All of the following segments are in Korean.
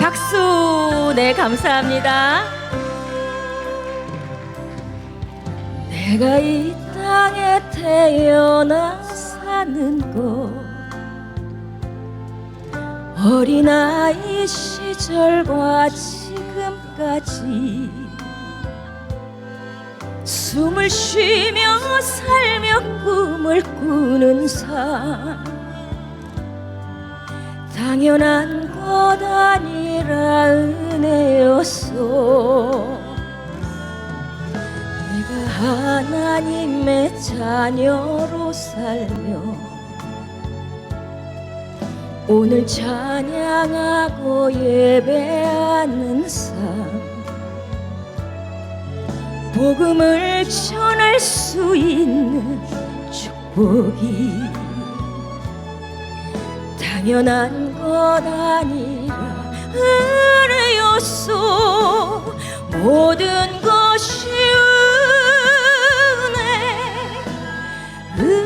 박수. 네, 감사합니다. 내가 이 땅에 태어나 사는 곳, 어린아이 시절과 지금까지 숨을 쉬며 살며 꿈을 꾸는 삶, 당연한 것 아니라 은혜였소. 내가 하나님의 자녀로 살며 오늘 찬양하고 예배하는 삶, 복음을 전할 수 있는 축복이 당연한 것 아니라 은혜였소. 모든 것이 은혜,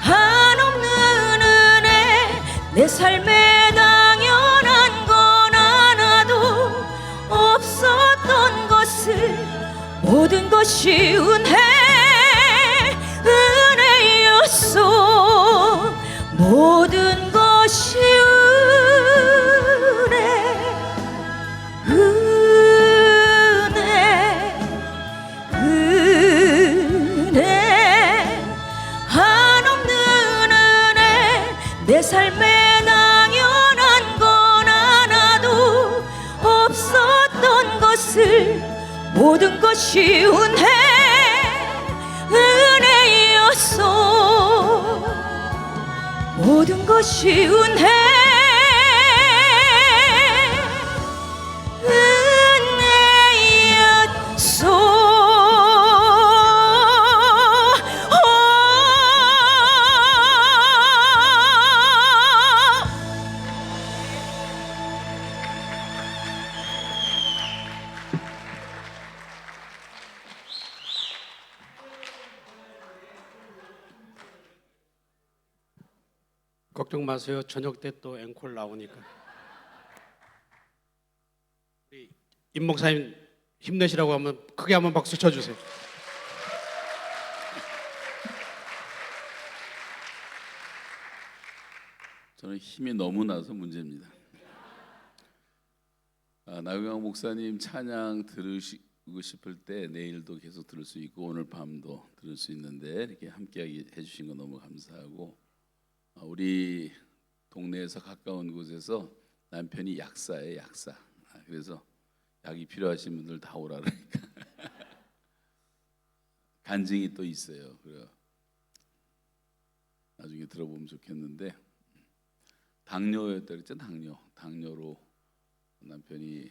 한없는 은혜. 내 삶에 당연한 건 하나도 없었던 것을 모든 것이 은혜였소. 모든 것이 내 삶에 당연한 건 하나도 없었던 것을 모든 것이 은혜였소. 모든 것이 은혜였소. 걱정 마세요. 저녁 때 또 앵콜 나오니까. 우리 임 목사님 힘내시라고 하면 크게 한번 박수 쳐주세요. 저는 힘이 너무 나서 문제입니다. 나경영 목사님 찬양 들으시고 싶을 때 내일도 계속 들을 수 있고 오늘 밤도 들을 수 있는데 이렇게 함께 해주신 거 너무 감사하고, 우리 동네에서 가까운 곳에서 남편이 약사예요, 약사. 그래서 약이 필요하신 분들 다 오라 그러니까 간증이 또 있어요. 그래 나중에 들어보면 좋겠는데, 당뇨였다 그랬죠. 당뇨로 남편이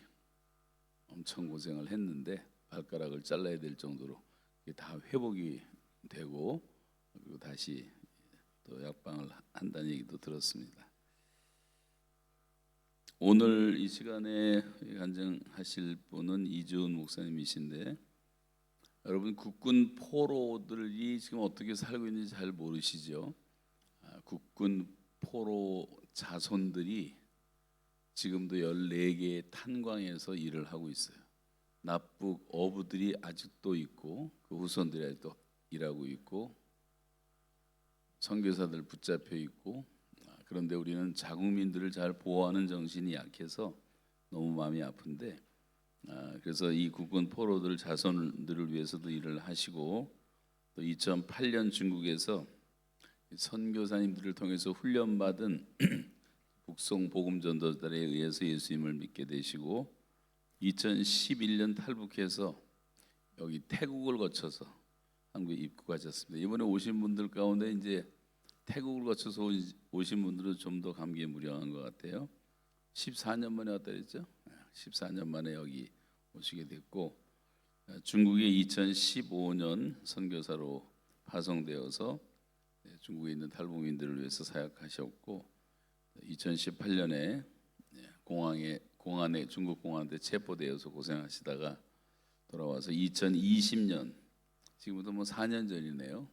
엄청 고생을 했는데 발가락을 잘라야 될 정도로 이게 다 회복이 되고 그리고 다시 또 약방을 한다는 얘기도 들었습니다. 오늘 이 시간에 간증하실 분은 이주은 목사님이신데, 여러분 국군 포로들이 지금 어떻게 살고 있는지 잘 모르시죠? 국군 포로 자손들이 지금도 14개의 탄광에서 일을 하고 있어요. 납북 어부들이 아직도 있고 그 후손들이 아직도 일하고 있고 선교사들 붙잡혀 있고, 그런데 우리는 자국민들을 잘 보호하는 정신이 약해서 너무 마음이 아픈데, 그래서 이 국군 포로들 자손들을 위해서도 일을 하시고, 또 2008년 중국에서 선교사님들을 통해서 훈련받은 북송 복음 전도자들에 의해서 예수님을 믿게 되시고, 2011년 탈북해서 여기 태국을 거쳐서 한국에 입국하셨습니다. 이번에 오신 분들 가운데 이제 태국을 거쳐서 오신 분들은 좀 더 감개무량한 것 같아요. 14년 만에 왔다 그랬죠? 14년 만에 여기 오시게 됐고, 중국에 2015년 선교사로 파송되어서 중국에 있는 탈북민들을 위해서 사역하셨고, 2018년에 공안에 중국 공안에 체포되어서 고생하시다가 돌아와서 2020년, 지금부터 4년 전이네요.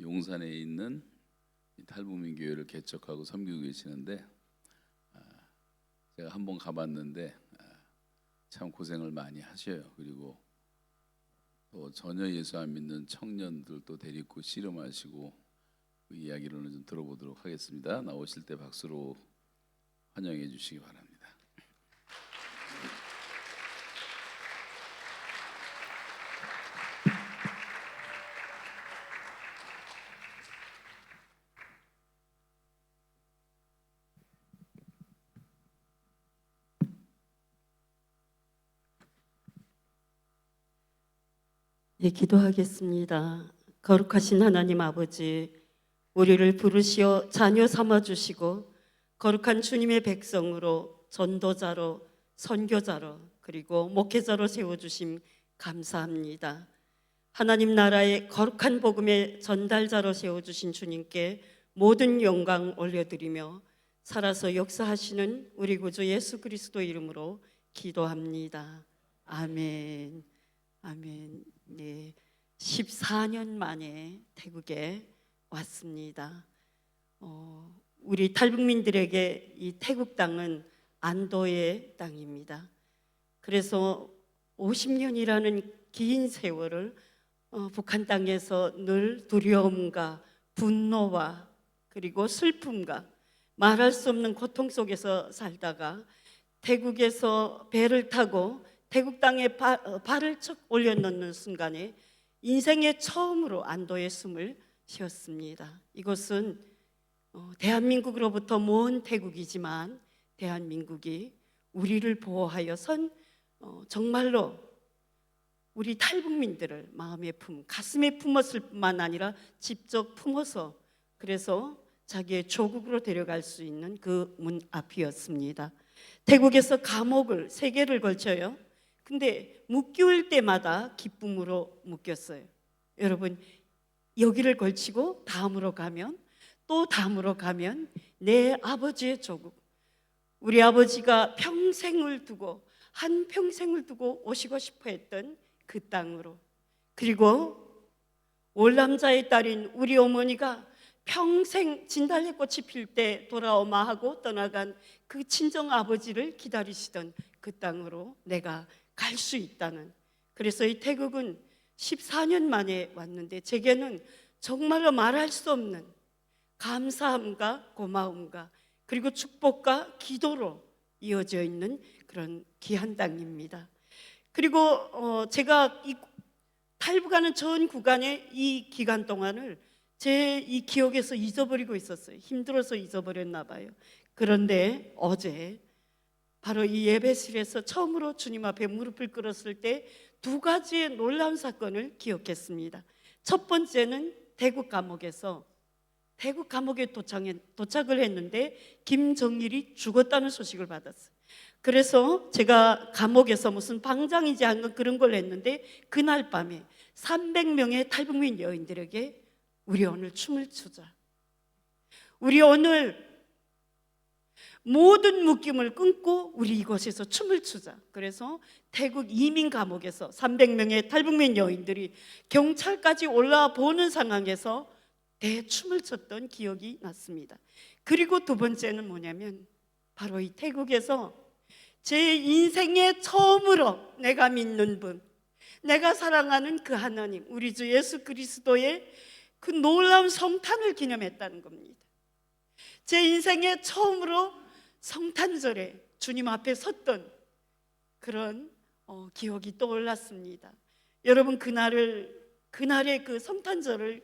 용산에 있는 탈북민 교회를 개척하고 섬기고 계시는데 제가 한번 가봤는데 참 고생을 많이 하셔요. 그리고 또 전혀 예수 안 믿는 청년들도 데리고 씨름하시고 그 이야기를 좀 들어보도록 하겠습니다. 나오실 때 박수로 환영해 주시기 바랍니다. 예, 기도하겠습니다. 거룩하신 하나님 아버지, 우리를 부르시어 자녀 삼아 주시고 거룩한 주님의 백성으로 전도자로 선교자로 그리고 목회자로 세워 주심 감사합니다. 하나님 나라의 거룩한 복음의 전달자로 세워 주신 주님께 모든 영광 올려드리며 살아서 역사하시는 우리 구주 예수 그리스도 이름으로 기도합니다. 아멘. 아멘. 네, 14년 만에 태국에 왔습니다. 우리 탈북민들에게 이 태국 땅은 안도의 땅입니다. 그래서 50년이라는 긴 세월을 북한 땅에서 늘 두려움과 분노와 그리고 슬픔과 말할 수 없는 고통 속에서 살다가 태국에서 배를 타고 태국 땅에 발을 척 올려놓는 순간에 인생의 처음으로 안도의 숨을 쉬었습니다. 이곳은 대한민국으로부터 먼 태국이지만 대한민국이 우리를 보호하여 선 정말로 우리 탈북민들을 마음에 가슴에 품었을 뿐만 아니라 직접 품어서 그래서 자기의 조국으로 데려갈 수 있는 그 문 앞이었습니다. 태국에서 감옥을 3개를 걸쳐요. 근데 묶일 때마다 기쁨으로 묶였어요. 여러분, 여기를 걸치고 다음으로 가면 또 다음으로 가면 내 아버지의 조국, 우리 아버지가 평생을 두고 한평생을 두고 오시고 싶어 했던 그 땅으로, 그리고 월남자의 딸인 우리 어머니가 평생 진달래꽃이 필 때 돌아오마 하고 떠나간 그 친정 아버지를 기다리시던 그 땅으로 내가 갈 수 있다는, 그래서 이 태국은 14년 만에 왔는데 제게는 정말로 말할 수 없는 감사함과 고마움과 그리고 축복과 기도로 이어져 있는 그런 귀한 땅입니다. 그리고 제가 이 탈북하는 전 구간의 이 기간 동안을 제 이 기억에서 잊어버리고 있었어요. 힘들어서 잊어버렸나 봐요. 그런데 어제 바로 이 예배실에서 처음으로 주님 앞에 무릎을 꿇었을 때 2가지의 놀라운 사건을 기억했습니다. 첫 번째는 태국 감옥에 도착을 했는데 김정일이 죽었다는 소식을 받았어요. 그래서 제가 감옥에서 무슨 방장이지 않은 그런 걸 했는데 그날 밤에 300명의 탈북민 여인들에게 우리 오늘 춤을 추자, 우리 오늘 모든 묶임을 끊고 우리 이곳에서 춤을 추자. 그래서 태국 이민 감옥에서 300명의 탈북민 여인들이 경찰까지 올라와 보는 상황에서 대춤을 췄던 기억이 났습니다. 그리고 2번째는 뭐냐면 바로 이 태국에서 제 인생의 처음으로 내가 믿는 분, 내가 사랑하는 그 하나님, 우리 주 예수 그리스도의 그 놀라운 성탄을 기념했다는 겁니다. 제 인생의 처음으로 성탄절에 주님 앞에 섰던 그런 기억이 떠올랐습니다. 여러분, 그날의 그 성탄절을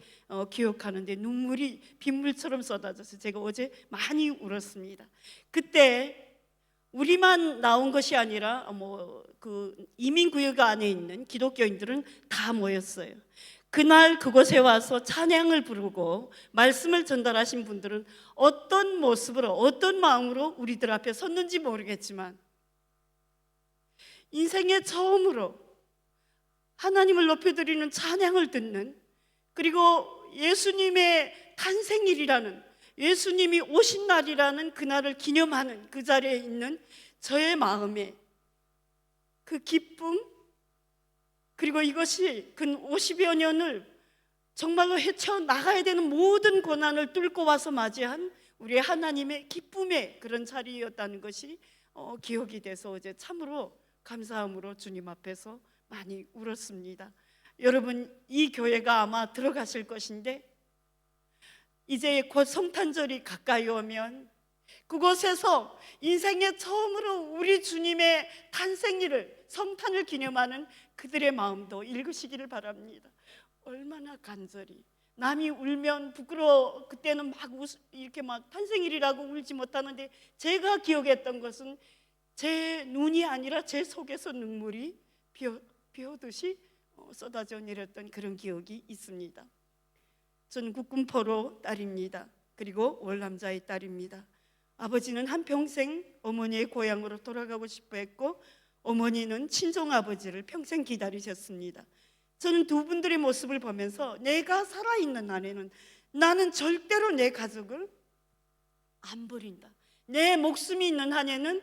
기억하는데 눈물이 빗물처럼 쏟아져서 제가 어제 많이 울었습니다. 그때 우리만 나온 것이 아니라 그 이민구역 안에 있는 기독교인들은 다 모였어요. 그날 그곳에 와서 찬양을 부르고 말씀을 전달하신 분들은 어떤 모습으로 어떤 마음으로 우리들 앞에 섰는지 모르겠지만 인생의 처음으로 하나님을 높여드리는 찬양을 듣는, 그리고 예수님의 탄생일이라는, 예수님이 오신 날이라는 그날을 기념하는 그 자리에 있는 저의 마음에 그 기쁨, 그리고 이것이 근 50여 년을 정말로 헤쳐나가야 되는 모든 고난을 뚫고 와서 맞이한 우리 하나님의 기쁨의 그런 자리였다는 것이 기억이 돼서 어제 참으로 감사함으로 주님 앞에서 많이 울었습니다. 여러분, 이 교회가 아마 들어가실 것인데 이제 곧 성탄절이 가까이 오면 그곳에서 인생의 처음으로 우리 주님의 탄생일을, 성탄을 기념하는 그들의 마음도 읽으시기를 바랍니다. 얼마나 간절히, 남이 울면 부끄러워 그때는 막 이렇게 막 탄생일이라고 울지 못하는데, 제가 기억했던 것은 제 눈이 아니라 제 속에서 눈물이 비오듯이 쏟아져 내렸던 그런 기억이 있습니다. 저는 국군포로 딸입니다. 그리고 월남자의 딸입니다. 아버지는 한평생 어머니의 고향으로 돌아가고 싶어 했고, 어머니는 친정아버지를 평생 기다리셨습니다. 저는 두 분들의 모습을 보면서 내가 살아있는 한에는 나는 절대로 내 가족을 안 버린다. 내 목숨이 있는 한에는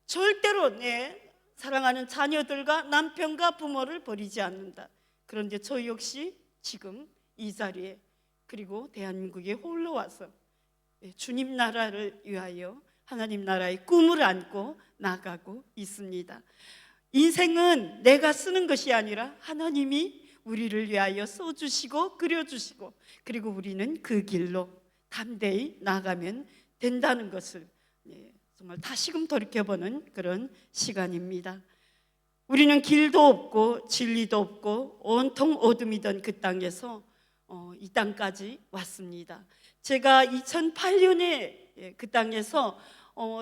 절대로 내 사랑하는 자녀들과 남편과 부모를 버리지 않는다. 그런데 저 역시 지금 이 자리에, 그리고 대한민국에 홀로 와서 주님 나라를 위하여 하나님 나라의 꿈을 안고 나가고 있습니다. 인생은 내가 쓰는 것이 아니라 하나님이 우리를 위하여 써주시고 그려주시고, 그리고 우리는 그 길로 담대히 나가면 된다는 것을 정말 다시금 돌이켜보는 그런 시간입니다. 우리는 길도 없고 진리도 없고 온통 어둠이던 그 땅에서 이 땅까지 왔습니다. 제가 2008년에 그 땅에서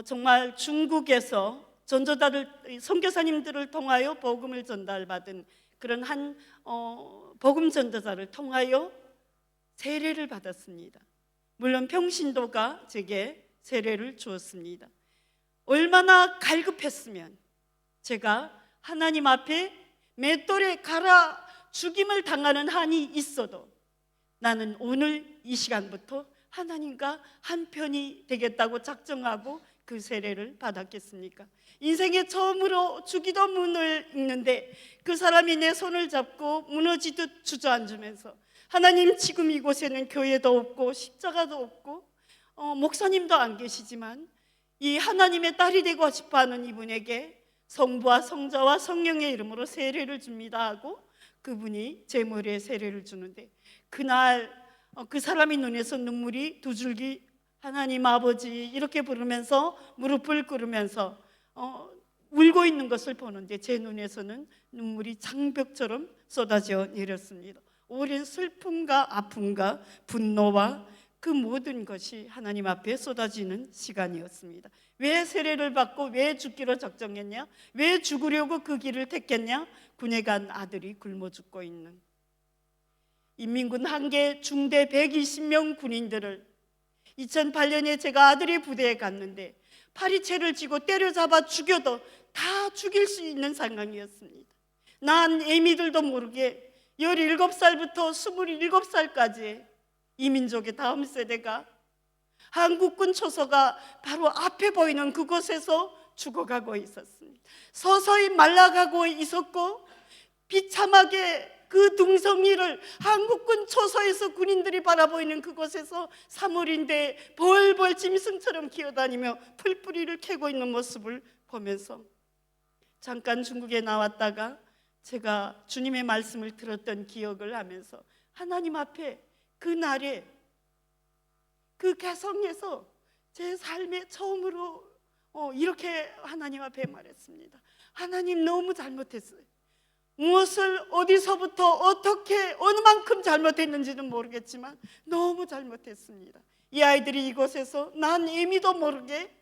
정말 중국에서 전도자들, 선교사님들을 통하여 복음을 전달받은 그런 한 복음 전도자를 통하여 세례를 받았습니다. 물론 평신도가 제게 세례를 주었습니다. 얼마나 갈급했으면 제가 하나님 앞에 맷돌에 갈아 죽임을 당하는 한이 있어도 나는 오늘 이 시간부터 하나님과 한편이 되겠다고 작정하고 그 세례를 받았겠습니까? 인생의 처음으로 주기도 문을 읽는데 그 사람이 내 손을 잡고 무너지듯 주저앉으면서, 하나님, 지금 이곳에는 교회도 없고 십자가도 없고 목사님도 안 계시지만 이 하나님의 딸이 되고 싶어하는 이분에게 성부와 성자와 성령의 이름으로 세례를 줍니다 하고 그분이 제 머리에 세례를 주는데, 그날 그 사람의 눈에서 눈물이 두 줄기 하나님 아버지 이렇게 부르면서 무릎을 꿇으면서 울고 있는 것을 보는데 제 눈에서는 눈물이 장벽처럼 쏟아져 내렸습니다. 오랜 슬픔과 아픔과 분노와 그 모든 것이 하나님 앞에 쏟아지는 시간이었습니다. 왜 세례를 받고 왜 죽기로 작정했냐? 왜 죽으려고 그 길을 택했냐? 군에 간 아들이 굶어 죽고 있는 인민군 한개 중대 120명 군인들을 2008년에 제가 아들의 부대에 갔는데 파리채를 쥐고 때려잡아 죽여도 다 죽일 수 있는 상황이었습니다. 난 애미들도 모르게 17살부터 27살까지 이민족의 다음 세대가 한국군 초소가 바로 앞에 보이는 그곳에서 죽어가고 있었습니다. 서서히 말라가고 있었고 비참하게 그 둥성이를 한국군 초소에서 군인들이 바라보이는 그곳에서 3월인데 벌벌 짐승처럼 기어다니며 풀뿌리를 캐고 있는 모습을 보면서 잠깐 중국에 나왔다가 제가 주님의 말씀을 들었던 기억을 하면서 하나님 앞에 그 날에 그 개성에서 제 삶에 처음으로 이렇게 하나님 앞에 말했습니다. 하나님, 너무 잘못했어요. 무엇을 어디서부터 어떻게 어느 만큼 잘못했는지는 모르겠지만 너무 잘못했습니다. 이 아이들이 이곳에서 난 의미도 모르게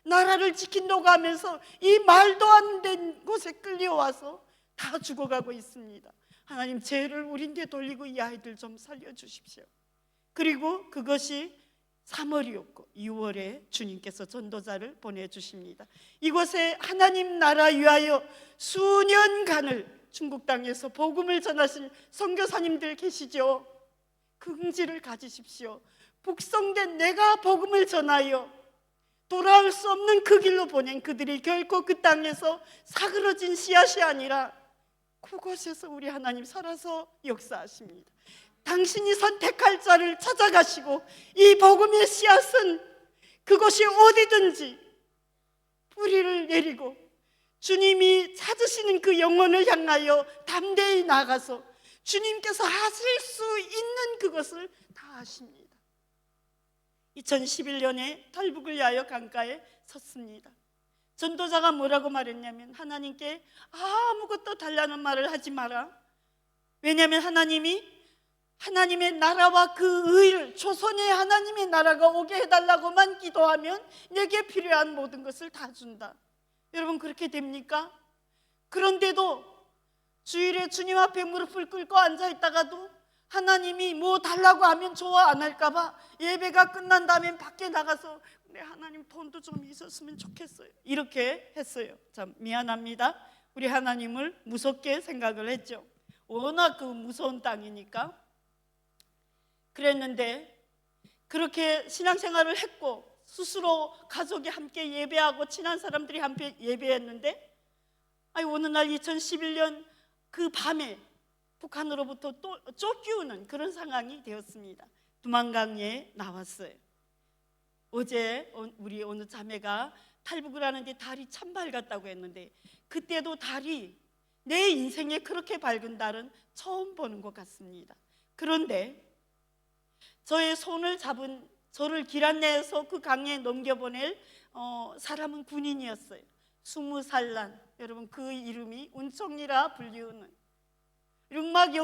나라를 지킨다고 하면서 이 말도 안 된 곳에 끌려와서 다 죽어가고 있습니다. 하나님, 죄를 우린데 돌리고 이 아이들 좀 살려주십시오. 그리고 그것이 3월이었고 6월에 주님께서 전도자를 보내주십니다. 이곳에 하나님 나라 위하여 수년간을 중국 땅에서 복음을 전하신 선교사님들 계시죠? 그 긍지를 가지십시오. 북송된 내가 복음을 전하여 돌아올 수 없는 그 길로 보낸 그들이 결코 그 땅에서 사그러진 씨앗이 아니라 그곳에서 우리 하나님 살아서 역사하십니다. 당신이 선택할 자를 찾아가시고 이 복음의 씨앗은 그곳이 어디든지 뿌리를 내리고 주님이 찾으시는 그 영혼을 향하여 담대히 나가서 주님께서 하실 수 있는 그것을 다 하십니다. 2011년에 탈북을 위하여 강가에 섰습니다. 전도자가 뭐라고 말했냐면 하나님께 아무것도 달라는 말을 하지 마라. 왜냐하면 하나님의 나라와 그 의를, 조선의 하나님의 나라가 오게 해달라고만 기도하면 내게 필요한 모든 것을 다 준다. 여러분, 그렇게 됩니까? 그런데도 주일에 주님 앞에 무릎을 꿇고 앉아있다가도 하나님이 뭐 달라고 하면 좋아 안 할까봐 예배가 끝난 다음에 밖에 나가서 네, 하나님 돈도 좀 있었으면 좋겠어요, 이렇게 했어요. 참 미안합니다. 우리 하나님을 무섭게 생각을 했죠. 워낙 그 무서운 땅이니까. 그랬는데 그렇게 신앙생활을 했고 스스로 가족이 함께 예배하고 친한 사람들이 함께 예배했는데 어느 날 2011년 그 밤에 북한으로부터 또 쫓기우는 그런 상황이 되었습니다. 두만강에 나왔어요. 어제 우리 어느 자매가 탈북을 하는데 달이 참 밝았다고 했는데 그때도 달이 내 인생에 그렇게 밝은 달은 처음 보는 것 같습니다. 그런데 저의 손을 잡은 저를 길 안내해서 그 강에 넘겨보낼 사람은 군인이었어요. 20살 난, 여러분 그 이름이 운총리라 불리우는 릉막이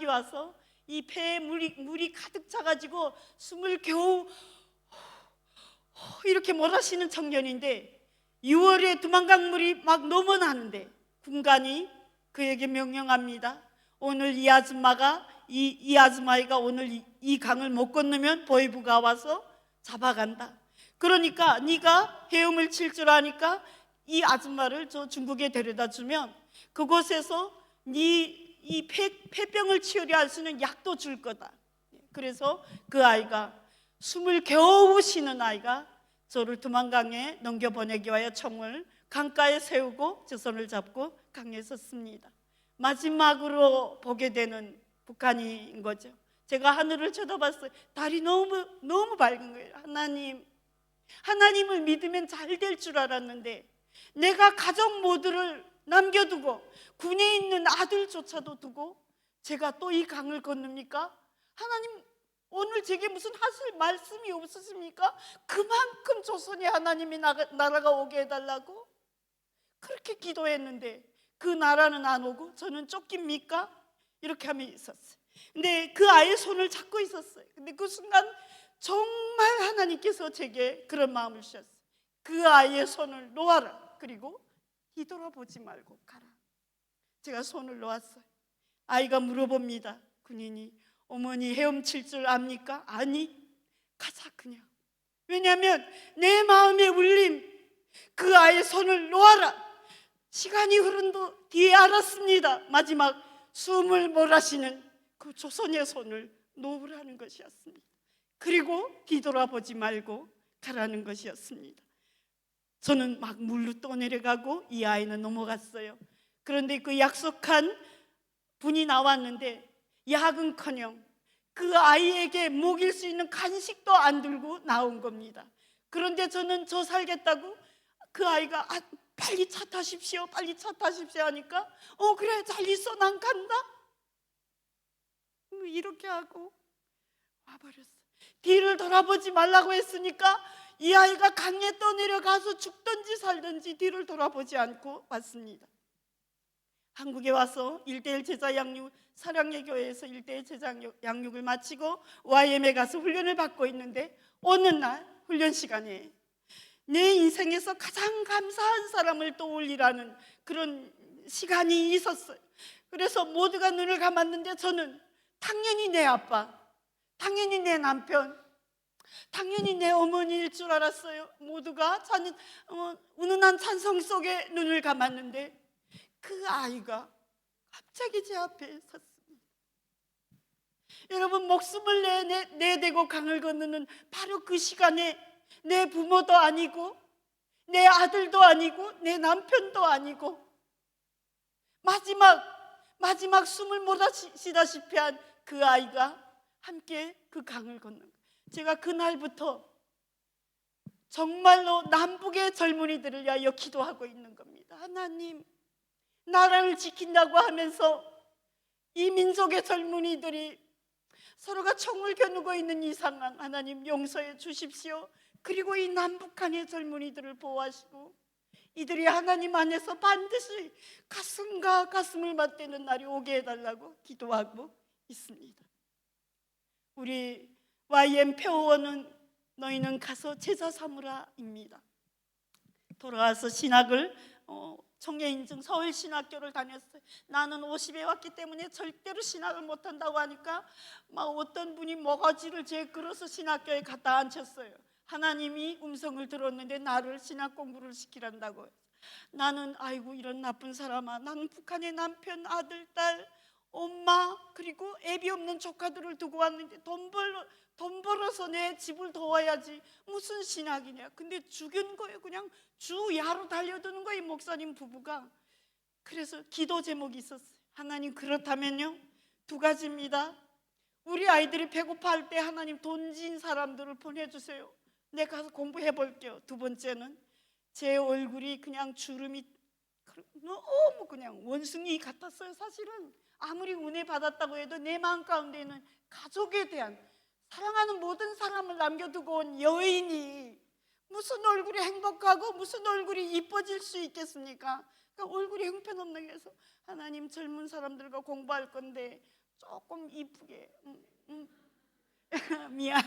와서 이 폐에 물이 가득 차가지고 숨을 겨우 이렇게 몰아쉬는 청년인데 6월에 두만강 물이 막 넘어나는데 군관이 그에게 명령합니다. 오늘 이 아줌마이가 오늘 이 강을 못 건너면 보위부가 와서 잡아간다. 그러니까 네가 헤엄을 칠 줄 아니까 이 아줌마를 저 중국에 데려다 주면 그곳에서 네 이 폐병을 치유려 할 수 있는 약도 줄 거다. 그래서 그 아이가 숨을 겨우 쉬는 아이가 저를 두만강에 넘겨보내기 위하여 총을 강가에 세우고 제 손을 잡고 강에 섰습니다. 마지막으로 보게 되는 북한인 거죠. 제가 하늘을 쳐다봤어요. 달이 너무 밝은 거예요. 하나님을 믿으면 잘 될 줄 알았는데 내가 가족 모두를 남겨두고 군에 있는 아들조차도 두고 제가 또 이 강을 건넙니까? 하나님 오늘 제게 무슨 하실 말씀이 없으십니까? 그만큼 조선의 하나님의 나라가 오게 해달라고 그렇게 기도했는데 그 나라는 안 오고 저는 쫓깁니까? 이렇게 하며 있었어요. 근데 그 아이의 손을 잡고 있었어요. 근데 그 순간 정말 하나님께서 제게 그런 마음을 주셨어요. 그 아이의 손을 놓아라. 그리고 뒤돌아보지 말고 가라. 제가 손을 놓았어요. 아이가 물어봅니다. 군인이 어머니 헤엄칠 줄 압니까? 아니, 가자 그냥. 왜냐하면 내 마음의 울림, 그 아이의 손을 놓아라. 시간이 흐른 뒤에 알았습니다. 마지막 숨을 몰아쉬는 그 조선의 손을 놓으라는 것이었습니다. 그리고 뒤돌아보지 말고 가라는 것이었습니다. 저는 막 물로 떠내려가고 이 아이는 넘어갔어요. 그런데 그 약속한 분이 나왔는데 약은커녕 그 아이에게 먹일 수 있는 간식도 안 들고 나온 겁니다. 그런데 저는 저 살겠다고 그 아이가 빨리 차 타십시오, 빨리 차 타십시오 하니까 그래 잘 있어 난 간다. 이렇게 하고 와버렸어요. 뒤를 돌아보지 말라고 했으니까 이 아이가 강에 떠내려가서 죽든지 살든지 뒤를 돌아보지 않고 왔습니다. 한국에 와서 1:1 제자 양육 사랑의 교회에서 1:1 제자 양육을 마치고 YM에 가서 훈련을 받고 있는데 어느 날 훈련 시간에 내 인생에서 가장 감사한 사람을 떠올리라는 그런 시간이 있었어요. 그래서 모두가 눈을 감았는데 저는 당연히 내 아빠, 당연히 내 남편, 당연히 내 어머니일 줄 알았어요. 모두가 은은한 찬송 속에 눈을 감았는데 그 아이가 갑자기 제 앞에 섰습니다. 여러분, 목숨을 내대고 강을 건너는 바로 그 시간에 내 부모도 아니고 내 아들도 아니고 내 남편도 아니고 마지막 숨을 몰아쉬다시피 한 그 아이가 함께 그 강을 건넌 거예요. 제가 그날부터 정말로 남북의 젊은이들을 위하여 기도하고 있는 겁니다. 하나님, 나라를 지킨다고 하면서 이 민족의 젊은이들이 서로가 총을 겨누고 있는 이 상황, 하나님 용서해 주십시오. 그리고 이 남북한의 젊은이들을 보호하시고 이들이 하나님 안에서 반드시 가슴과 가슴을 맞대는 날이 오게 해달라고 기도하고 있습니다. 우리 YM 표원은 너희는 가서 제자 삼으라입니다. 돌아와서 신학을 청계인증 서울신학교를 다녔어요. 나는 50에 왔기 때문에 절대로 신학을 못한다고 하니까 막 어떤 분이 모가지를 제 끌어서 신학교에 갖다 앉혔어요. 하나님이 음성을 들었는데 나를 신학 공부를 시키란다고. 나는 아이고 이런 나쁜 사람아, 나는 북한의 남편, 아들, 딸, 엄마 그리고 애비 없는 조카들을 두고 왔는데 돈 벌어서 내 집을 도와야지 무슨 신학이냐. 근데 죽인 거예요. 그냥 주야로 달려드는 거예요, 목사님 부부가. 그래서 기도 제목이 있었어요. 하나님, 그렇다면요 두 가지입니다. 우리 아이들이 배고파할 때 하나님 돈 진 사람들을 보내주세요. 내가 가서 공부해 볼게요. 두 번째는 제 얼굴이 그냥 주름이 너무 그냥 원숭이 같았어요. 사실은 아무리 은혜 받았다고 해도 내 마음 가운데는 가족에 대한, 사랑하는 모든 사람을 남겨두고 온 여인이 무슨 얼굴이 행복하고 무슨 얼굴이 이뻐질 수 있겠습니까? 그러니까 얼굴이 형편없는 해서 하나님, 젊은 사람들과 공부할 건데 조금 이쁘게 미안,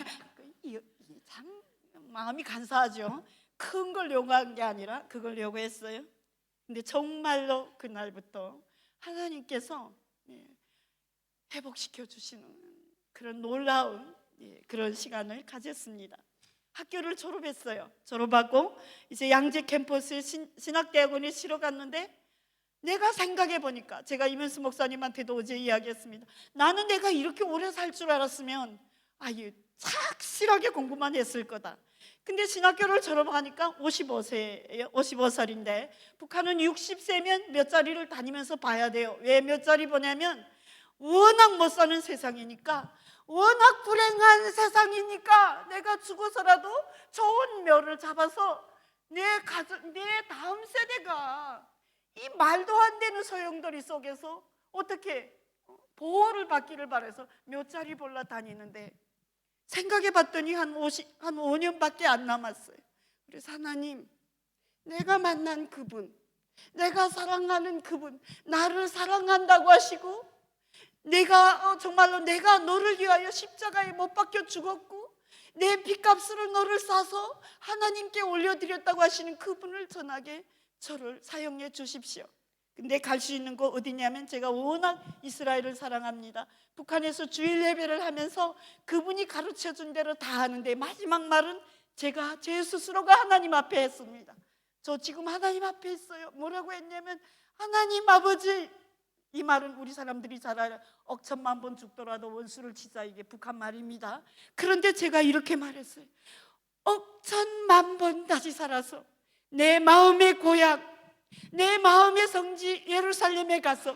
참 마음이 간사하죠. 큰 걸 요구한 게 아니라 그걸 요구했어요. 근데 정말로 그날부터 하나님께서 회복시켜 주시는 그런 놀라운 그런 시간을 가졌습니다. 학교를 졸업했어요. 졸업하고 이제 양재 캠퍼스에 신학대학원에 실어 갔는데, 내가 생각해 보니까 제가 이면수 목사님한테도 어제 이야기했습니다. 나는 내가 이렇게 오래 살 줄 알았으면 착실하게 공부만 했을 거다. 근데 신학교를 졸업하니까 55세예요. 55살인데 북한은 60세면 몇 자리를 다니면서 봐야 돼요. 왜 몇 자리 보냐면 워낙 못 사는 세상이니까, 워낙 불행한 세상이니까 내가 죽어서라도 좋은 묘를 잡아서 내 다음 세대가 이 말도 안 되는 소용돌이 속에서 어떻게 보호를 받기를 바라서 몇 자리 볼라 다니는데, 생각해 봤더니 한 5년밖에 안 남았어요. 그래서 하나님, 내가 만난 그분, 내가 사랑하는 그분, 나를 사랑한다고 하시고 정말로 내가 너를 위하여 십자가에 못 박혀 죽었고 내 빚값으로 너를 싸서 하나님께 올려드렸다고 하시는 그분을 전하게 저를 사용해 주십시오. 근데 갈 수 있는 곳 어디냐면, 제가 워낙 이스라엘을 사랑합니다. 북한에서 주일 예배를 하면서 그분이 가르쳐준 대로 다 하는데 마지막 말은 제가 제 스스로가 하나님 앞에 했습니다. 저 지금 하나님 앞에 있어요. 뭐라고 했냐면, 하나님 아버지, 이 말은 우리 사람들이 잘 알아요. 억천만 번 죽더라도 원수를 치자, 이게 북한 말입니다. 그런데 제가 이렇게 말했어요. 억천만 번 다시 살아서 내 마음의 고향, 내 마음의 성지 예루살렘에 가서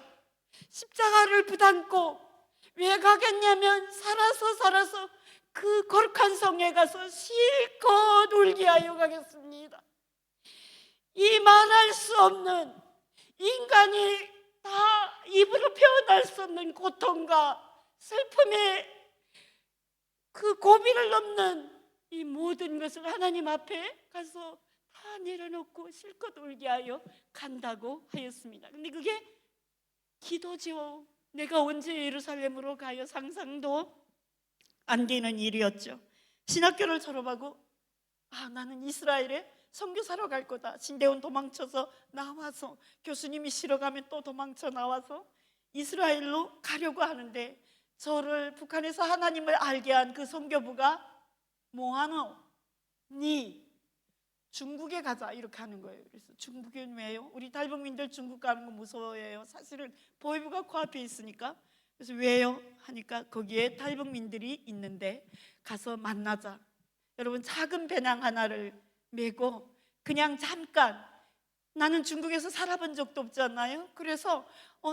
십자가를 부담고, 왜 가겠냐면 살아서 그 거룩한 성에 가서 실컷 울게 하여 가겠습니다. 이 말할 수 없는, 인간이 다 입으로 표현할 수 없는 고통과 슬픔의 그 고비를 넘는 이 모든 것을 하나님 앞에 가서 다 내려놓고 실컷 울게 하여 간다고 하였습니다. 근데 그게 기도죠. 내가 언제 예루살렘으로 가요? 상상도 안 되는 일이었죠. 신학교를 졸업하고 나는 이스라엘에 선교사로 갈 거다. 신대원 도망쳐서 나와서, 교수님이 실어가면 또 도망쳐 나와서 이스라엘로 가려고 하는데, 저를 북한에서 하나님을 알게 한 그 선교부가 뭐하노? 니 중국에 가자, 이렇게 하는 거예요. 그래서 중국은 왜요? 우리 탈북민들 중국 가는 거 무서워해요. 사실은 보이부가 코앞에 있으니까. 그래서 왜요? 하니까 거기에 탈북민들이 있는데 가서 만나자. 여러분, 작은 배낭 하나를 메고 그냥 잠깐, 나는 중국에서 살아본 적도 없잖아요. 그래서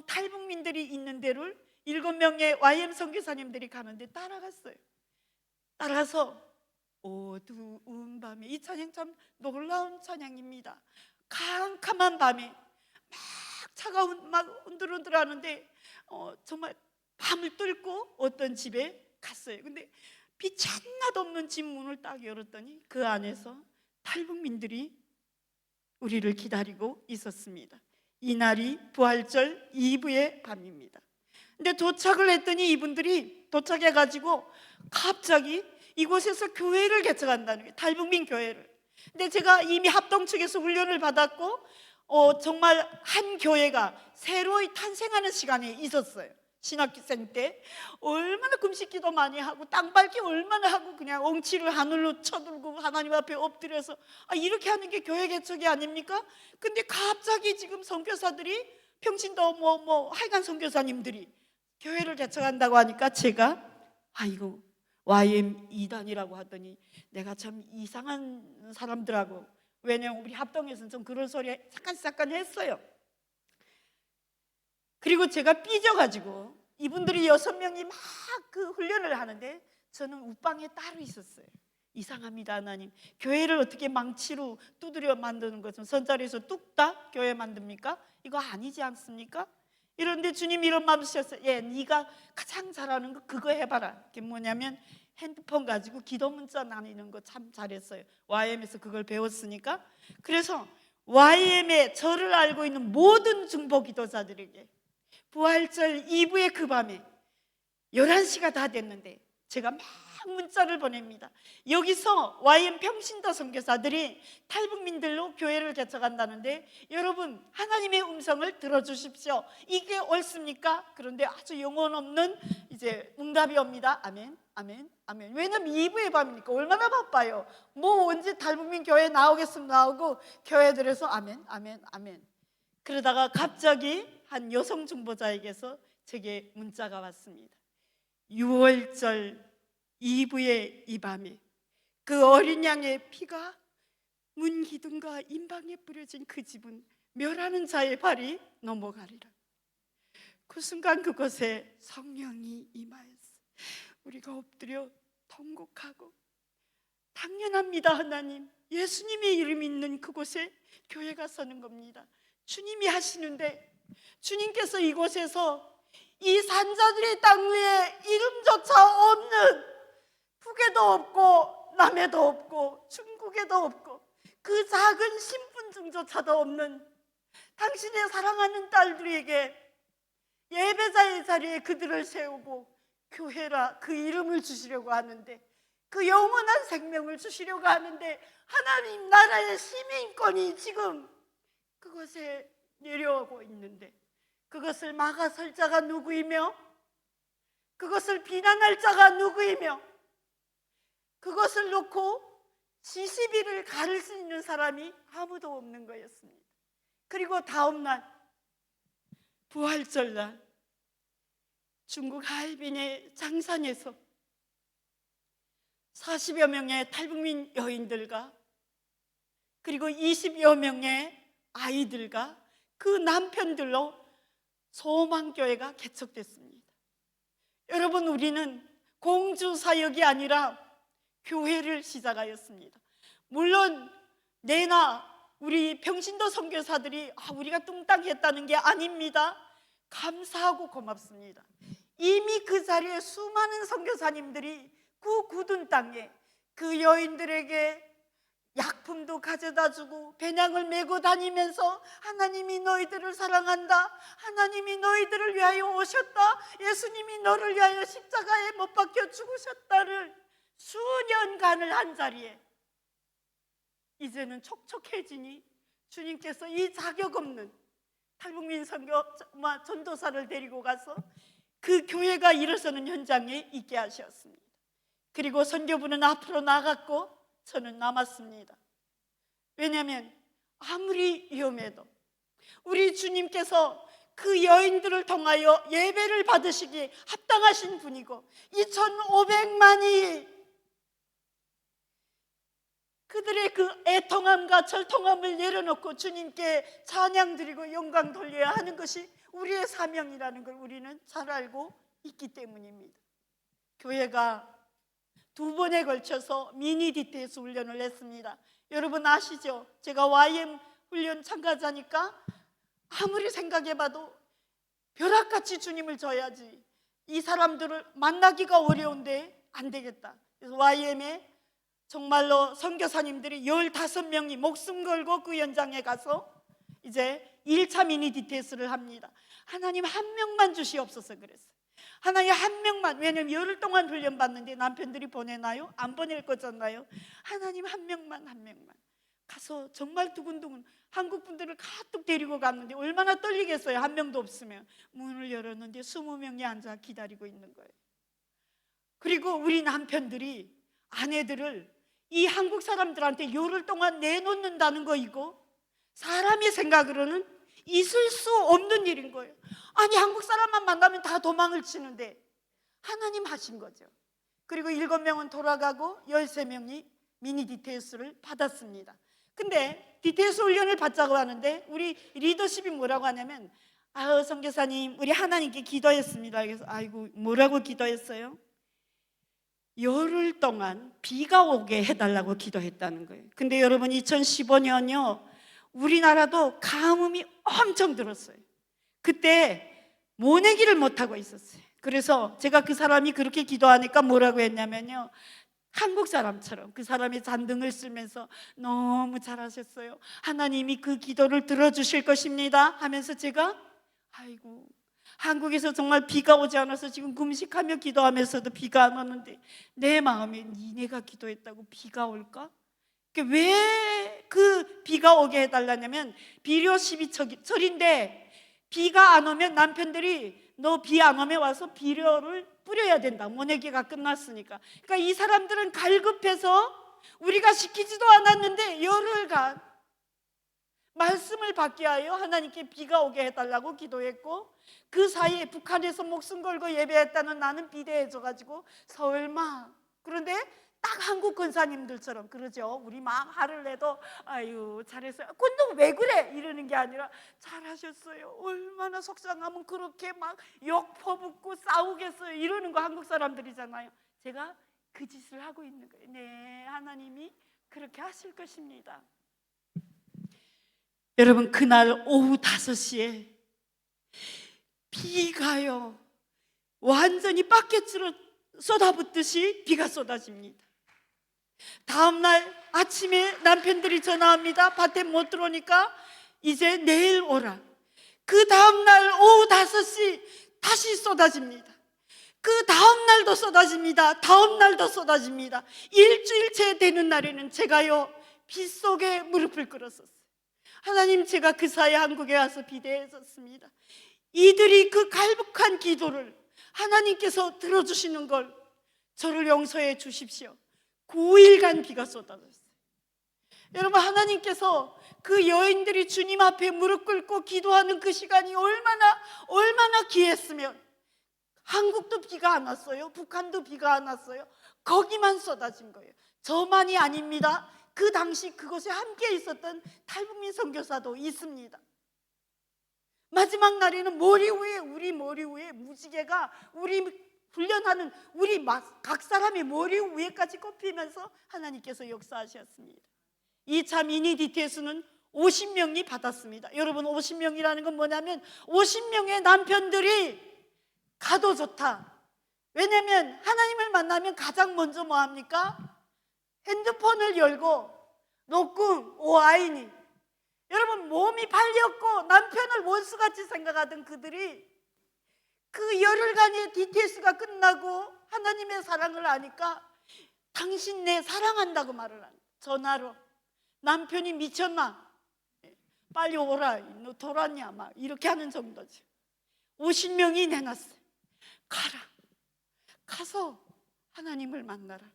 탈북민들이 있는 데를 7명의 YM 선교사님들이 가는데 따라갔어요. 따라서 어두운 밤에, 이 찬양 참 놀라운 찬양입니다. 캄캄한 밤에 막 차가운 막 흔들흔들하는데 정말 밤을 뚫고 어떤 집에 갔어요. 근데 빛 하나도 없는 집 문을 딱 열었더니 그 안에서 탈북민들이 우리를 기다리고 있었습니다. 이날이 부활절 이브의 밤입니다. 근데 도착을 했더니 이분들이 도착해가지고 갑자기 이곳에서 교회를 개척한다는 거예요. 탈북민 교회를. 근데 제가 이미 합동 측에서 훈련을 받았고 정말 한 교회가 새로이 탄생하는 시간에 있었어요. 신학생 때 얼마나 금식기도 많이 하고 땅 밟기 얼마나 하고 그냥 엉치를 하늘로 쳐들고 하나님 앞에 엎드려서 이렇게 하는 게 교회 개척이 아닙니까? 근데 갑자기 지금 선교사들이 평신도 하여간 선교사님들이 교회를 개척한다고 하니까 제가 이거 YM 2단이라고 하더니 내가 참 이상한 사람들하고, 왜냐면 우리 합동에서는 좀 그런 소리 잠깐 했어요. 그리고 제가 삐져가지고 이분들이 6명이 막 그 훈련을 하는데 저는 웃방에 따로 있었어요. 이상합니다. 하나님, 교회를 어떻게 망치로 두드려 만드는 것은 선자리에서 뚝딱 교회 만듭니까? 이거 아니지 않습니까? 이런데 주님 이런 마음 주셨어요. 네가 가장 잘하는 거 그거 해봐라. 그게 뭐냐면 핸드폰 가지고 기도 문자 나누는 거 참 잘했어요. YM에서 그걸 배웠으니까. 그래서 YM의 저를 알고 있는 모든 중보 기도자들에게 부활절 이브의 그 밤에 11시가 다 됐는데 제가 막 문자를 보냅니다. 여기서 YM 평신도 선교사들이 탈북민들로 교회를 개척한다는데 여러분 하나님의 음성을 들어주십시오. 이게 옳습니까? 그런데 아주 영혼 없는 이제 응답이 옵니다. 아멘, 아멘, 아멘. 왜냐면 이브의 밤이니까 얼마나 바빠요. 언제 탈북민 교회 나오겠으면 나오고 교회들에서 아멘, 아멘, 아멘. 그러다가 갑자기 한 여성 중보자에게서 제게 문자가 왔습니다. 6월절 이브의 이 밤에 그 어린 양의 피가 문 기둥과 임방에 뿌려진 그 집은 멸하는 자의 발이 넘어가리라. 그 순간 그곳에 성령이 임하였어. 우리가 엎드려 통곡하고 당연합니다. 하나님, 예수님의 이름이 있는 그곳에 교회가 서는 겁니다. 주님이 하시는데 주님께서 이곳에서 이 산자들의 땅 위에 이름조차 없는, 북에도 없고 남에도 없고 중국에도 없고 그 작은 신분증조차도 없는 당신의 사랑하는 딸들에게 예배자의 자리에 그들을 세우고 교회라 그 이름을 주시려고 하는데, 그 영원한 생명을 주시려고 하는데 하나님 나라의 시민권이 지금 그것에 내려오고 있는데 그것을 막아설 자가 누구이며 그것을 비난할 자가 누구이며 그것을 놓고 지시비를 가를 수 있는 사람이 아무도 없는 거였습니다. 그리고 다음 날 부활절날 중국 하얼빈의 장산에서 40여 명의 탈북민 여인들과 그리고 20여 명의 아이들과 그 남편들로 소망교회가 개척됐습니다. 여러분, 우리는 공주사역이 아니라 교회를 시작하였습니다. 물론 내나 우리 평신도 선교사들이 우리가 뚱땅했다는 게 아닙니다. 감사하고 고맙습니다. 이미 그 자리에 수많은 선교사님들이 그 굳은 땅에 그 여인들에게 약품도 가져다 주고 배낭을 메고 다니면서 하나님이 너희들을 사랑한다, 하나님이 너희들을 위하여 오셨다, 예수님이 너를 위하여 십자가에 못 박혀 죽으셨다를 수년간을 한 자리에 이제는 촉촉해지니 주님께서 이 자격 없는 탈북민 전도사를 데리고 가서 그 교회가 일어서는 현장에 있게 하셨습니다. 그리고 선교부는 앞으로 나갔고 저는 남았습니다. 왜냐하면 아무리 위험해도 우리 주님께서 그 여인들을 통하여 예배를 받으시기에 합당하신 분이고 2,500만이 그들의 그 애통함과 절통함을 내려놓고 주님께 찬양 드리고 영광 돌려야 하는 것이 우리의 사명이라는 걸 우리는 잘 알고 있기 때문입니다. 교회가 2번에 걸쳐서 미니 DTS 훈련을 했습니다. 여러분 아시죠? 제가 YM 훈련 참가자니까 아무리 생각해봐도 벼락같이 주님을 져야지 이 사람들을 만나기가 어려운데 안 되겠다. 그래서 YM에 정말로 선교사님들이 15명이 목숨 걸고 그 현장에 가서 이제 1차 미니 DTS를 합니다. 하나님 한 명만 주시옵소서 그랬어요. 하나님 한 명만. 왜냐면 열흘 동안 훈련 받는데 남편들이 보내나요? 안 보낼 거잖아요. 하나님 한 명만 가서 정말 두근두근 한국 분들을 가득 데리고 갔는데 얼마나 떨리겠어요. 한 명도 없으면. 문을 열었는데 20명이 앉아 기다리고 있는 거예요. 그리고 우리 남편들이 아내들을 이 한국 사람들한테 열흘 동안 내놓는다는 거 이거 사람의 생각으로는 있을 수 없는 일인 거예요. 아니 한국 사람만 만나면 다 도망을 치는데 하나님 하신 거죠. 그리고 7명은 돌아가고 13명이 미니 DTS를 받았습니다. 근데 DTS 훈련을 받자고 하는데 우리 리더십이 뭐라고 하냐면 선교사님 우리 하나님께 기도했습니다. 그래서 아이고 뭐라고 기도했어요? 열흘 동안 비가 오게 해달라고 기도했다는 거예요. 근데 여러분 2015년요 우리나라도 가뭄이 엄청 들었어요. 그때 모내기를 못하고 있었어요. 그래서 제가 그 사람이 그렇게 기도하니까 뭐라고 했냐면요 한국 사람처럼 그 사람의 잔등을 쓸면서 너무 잘하셨어요. 하나님이 그 기도를 들어주실 것입니다 하면서 제가 아이고 한국에서 정말 비가 오지 않아서 지금 금식하며 기도하면서도 비가 안 오는데 내 마음에 니네가 기도했다고 비가 올까? 왜 그 비가 오게 해달라냐면 비료 12철인데 비가 안 오면 남편들이 너 비 안 오면 와서 비료를 뿌려야 된다. 모내기가 끝났으니까. 그러니까 이 사람들은 갈급해서 우리가 시키지도 않았는데 열흘간 말씀을 받게 하여 하나님께 비가 오게 해달라고 기도했고 그 사이에 북한에서 목숨 걸고 예배했다는 나는 비대해져가지고 설마 그런데 딱 한국 권사님들처럼 그러죠. 우리 막 화를 내도 아유 잘했어요. 근데 왜 그래? 이러는 게 아니라 잘하셨어요. 얼마나 속상하면 그렇게 막 욕 퍼붓고 싸우겠어요. 이러는 거 한국 사람들이잖아요. 제가 그 짓을 하고 있는 거예요. 네, 하나님이 그렇게 하실 것입니다. 여러분 그날 오후 5시에 비가요 완전히 바켓으로 쏟아붓듯이 비가 쏟아집니다. 다음날 아침에 남편들이 전화합니다. 밭에 못 들어오니까 이제 내일 오라. 그 다음날 오후 5시 다시 쏟아집니다. 그 다음날도 쏟아집니다. 다음날도 쏟아집니다. 일주일째 되는 날에는 제가요 빗속에 무릎을 꿇었었어요. 하나님 제가 그 사이에 한국에 와서 비대해졌습니다. 이들이 그 갈급한 기도를 하나님께서 들어주시는 걸 저를 용서해 주십시오. 9일간 비가 쏟아졌어요. 여러분 하나님께서 그 여인들이 주님 앞에 무릎 꿇고 기도하는 그 시간이 얼마나 귀했으면 한국도 비가 안 왔어요. 북한도 비가 안 왔어요. 거기만 쏟아진 거예요. 저만이 아닙니다. 그 당시 그곳에 함께 있었던 탈북민 선교사도 있습니다. 마지막 날에는 우리 머리 위에 무지개가 우리 훈련하는 우리 각 사람의 머리 위에까지 꼽히면서 하나님께서 역사하셨습니다. 2차 미니 DTS는 50명이 받았습니다. 여러분 50명이라는 건 뭐냐면 50명의 남편들이 가도 좋다. 왜냐하면 하나님을 만나면 가장 먼저 뭐 합니까? 핸드폰을 열고 녹음 오아이니 여러분 몸이 발렸고 남편을 원수같이 생각하던 그들이 그 열흘간의 DTS가 끝나고 하나님의 사랑을 아니까 당신 내 사랑한다고 말을 하는 전화로 남편이 미쳤나? 빨리 오라. 너 돌았냐? 막 이렇게 하는 정도죠. 50명이 내놨어요. 가서 하나님을 만나라.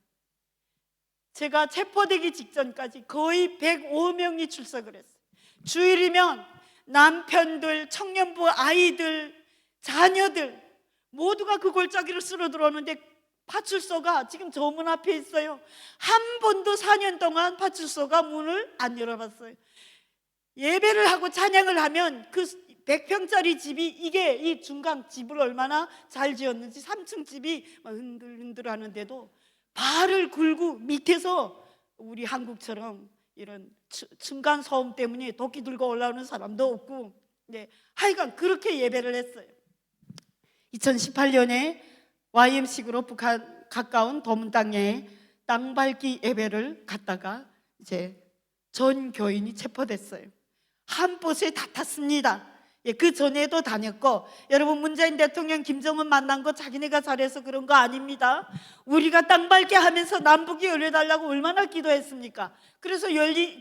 제가 체포되기 직전까지 거의 105명이 출석을 했어요. 주일이면 남편들, 청년부 아이들, 자녀들 모두가 그 골짜기를 쓸어 들어오는데 파출소가 지금 저 문 앞에 있어요. 한 번도 4년 동안 파출소가 문을 안 열어봤어요. 예배를 하고 찬양을 하면 그 100평짜리 집이 이게 이 중간 집을 얼마나 잘 지었는지 3층 집이 막 흔들흔들 하는데도 발을 굴고 밑에서 우리 한국처럼 이런 층간 소음 때문에 도끼 들고 올라오는 사람도 없고, 네, 하여간 그렇게 예배를 했어요. 2018년에 YMC로 북한 가까운 도문 땅에 땅 밟기 예배를 갔다가 이제 전 교인이 체포됐어요. 한 버스에 다 탔습니다. 예, 그 전에도 다녔고, 여러분 문재인 대통령 김정은 만난 거 자기네가 잘해서 그런 거 아닙니다. 우리가 땅 밟게 하면서 남북이 열려달라고 얼마나 기도했습니까? 그래서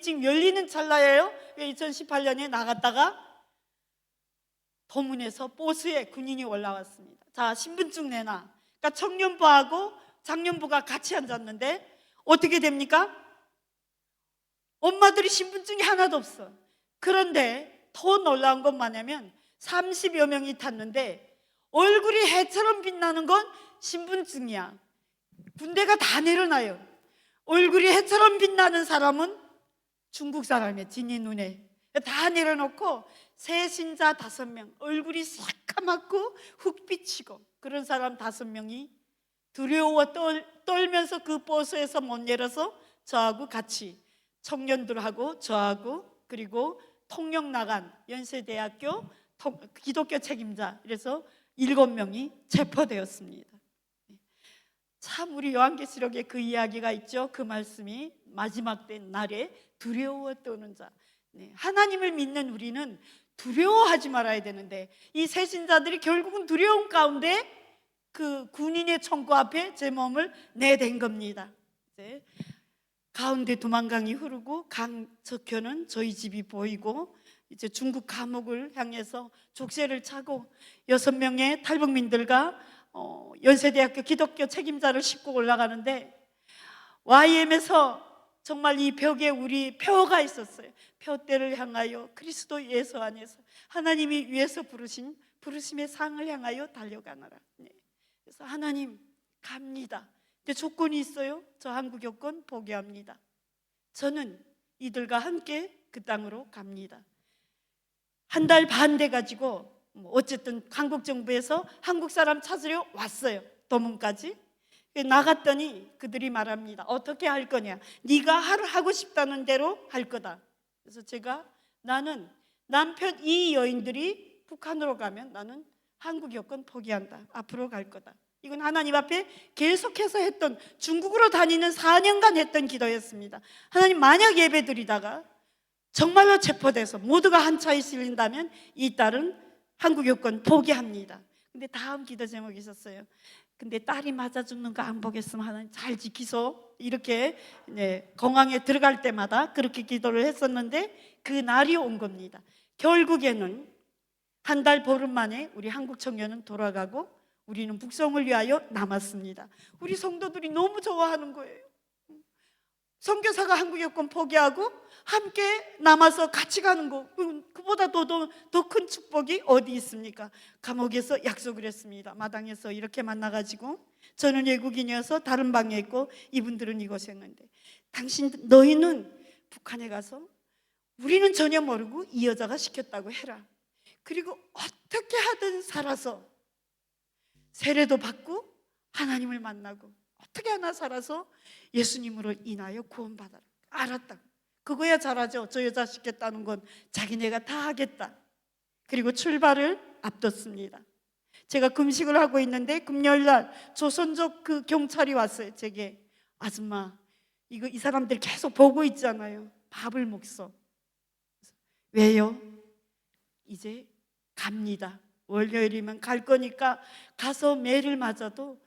지금 열리는 찰나예요. 2018년에 나갔다가 도문에서 버스에 군인이 올라왔습니다. 자, 신분증 내놔. 그러니까 청년부하고 장년부가 같이 앉았는데 어떻게 됩니까? 엄마들이 신분증이 하나도 없어. 그런데 더 놀라운 건 뭐냐면 30여 명이 탔는데 얼굴이 해처럼 빛나는 건 신분증이야. 군대가 다 내려놔요. 얼굴이 해처럼 빛나는 사람은 중국 사람이에요. 진이 눈에 다 내려놓고 새신자 5명, 얼굴이 새까맣고 훅 비치고 그런 사람 5명이 두려워 떨면서 그 버스에서 못 내려서 저하고 같이, 청년들하고 저하고, 그리고 통역 나간 연세대학교 기독교 책임자, 이래서 7명이 체포되었습니다. 참 우리 요한계시록에 그 이야기가 있죠. 그 말씀이 마지막 된 날에 두려워 떠는 자. 네, 하나님을 믿는 우리는 두려워하지 말아야 되는데 이 새신자들이 결국은 두려움 가운데 그 군인의 총구 앞에 제 몸을 내댄 겁니다. 이제 가운데 두만강이 흐르고 강 저편은 저희 집이 보이고 이제 중국 감옥을 향해서 족쇄를 차고 6명의 탈북민들과 연세대학교 기독교 책임자를 싣고 올라가는데 YM에서 정말 이 벽에 우리 표가 있었어요. 표대를 향하여 그리스도 예수 안에서 하나님이 위에서 부르신 부르심의 상을 향하여 달려가노라. 네. 그래서 하나님 갑니다. 근데 조건이 있어요. 저 한국 여권 포기합니다. 저는 이들과 함께 그 땅으로 갑니다. 한 달 반 돼가지고 어쨌든 한국 정부에서 한국 사람 찾으려 왔어요. 도문까지. 나갔더니 그들이 말합니다. 어떻게 할 거냐? 네가 하고 싶다는 대로 할 거다. 그래서 제가 나는 남편 이 여인들이 북한으로 가면 나는 한국 여권 포기한다. 앞으로 갈 거다. 이건 하나님 앞에 계속해서 했던, 중국으로 다니는 4년간 했던 기도였습니다. 하나님, 만약 예배 드리다가 정말로 체포돼서 모두가 한 차에 실린다면 이 딸은 한국 여권 포기합니다. 근데 다음 기도 제목이 있었어요. 근데 딸이 맞아 죽는 거 안 보겠으면 하나님 잘 지키소. 이렇게 공항에 들어갈 때마다 그렇게 기도를 했었는데 그 날이 온 겁니다. 결국에는 한 달 보름 만에 우리 한국 청년은 돌아가고 우리는 북송을 위하여 남았습니다. 우리 성도들이 너무 좋아하는 거예요. 선교사가 한국 여권 포기하고 함께 남아서 같이 가는 거, 그보다 더 큰 축복이 어디 있습니까? 감옥에서 약속을 했습니다. 마당에서 이렇게 만나가지고 저는 외국인이어서 다른 방에 있고 이분들은 이곳에 있는데, 너희는 북한에 가서 우리는 전혀 모르고 이 여자가 시켰다고 해라. 그리고 어떻게 하든 살아서 세례도 받고 하나님을 만나고 어떻게 하나 살아서 예수님으로 인하여 구원받아라. 알았다. 그거야 잘하죠. 저 여자 시켰다는 건 자기네가 다 하겠다. 그리고 출발을 앞뒀습니다. 제가 금식을 하고 있는데 금요일날 조선족 그 경찰이 왔어요. 제게, 아줌마 이거 이 사람들 계속 보고 있잖아요. 밥을 먹소. 왜요? 이제 갑니다. 월요일이면 갈 거니까 가서 매를 맞아도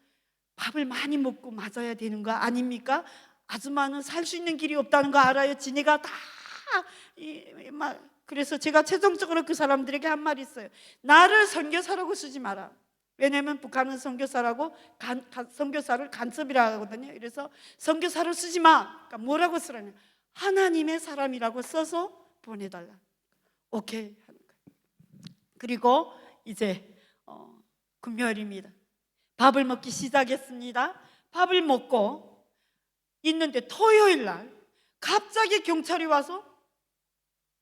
밥을 많이 먹고 맞아야 되는 거 아닙니까? 아줌마는 살 수 있는 길이 없다는 거 알아요. 지네가 다 그래서 제가 최종적으로 그 사람들에게 한 말이 있어요. 나를 선교사라고 쓰지 마라. 왜냐하면 북한은 선교사라고 선교사를 간첩이라고 하거든요. 그래서 선교사로 쓰지 마. 그러니까 뭐라고 쓰라냐? 하나님의 사람이라고 써서 보내달라. 오케이 하는 거예요. 그리고 이제 금요일입니다. 밥을 먹기 시작했습니다. 밥을 먹고 있는데 토요일 날 갑자기 경찰이 와서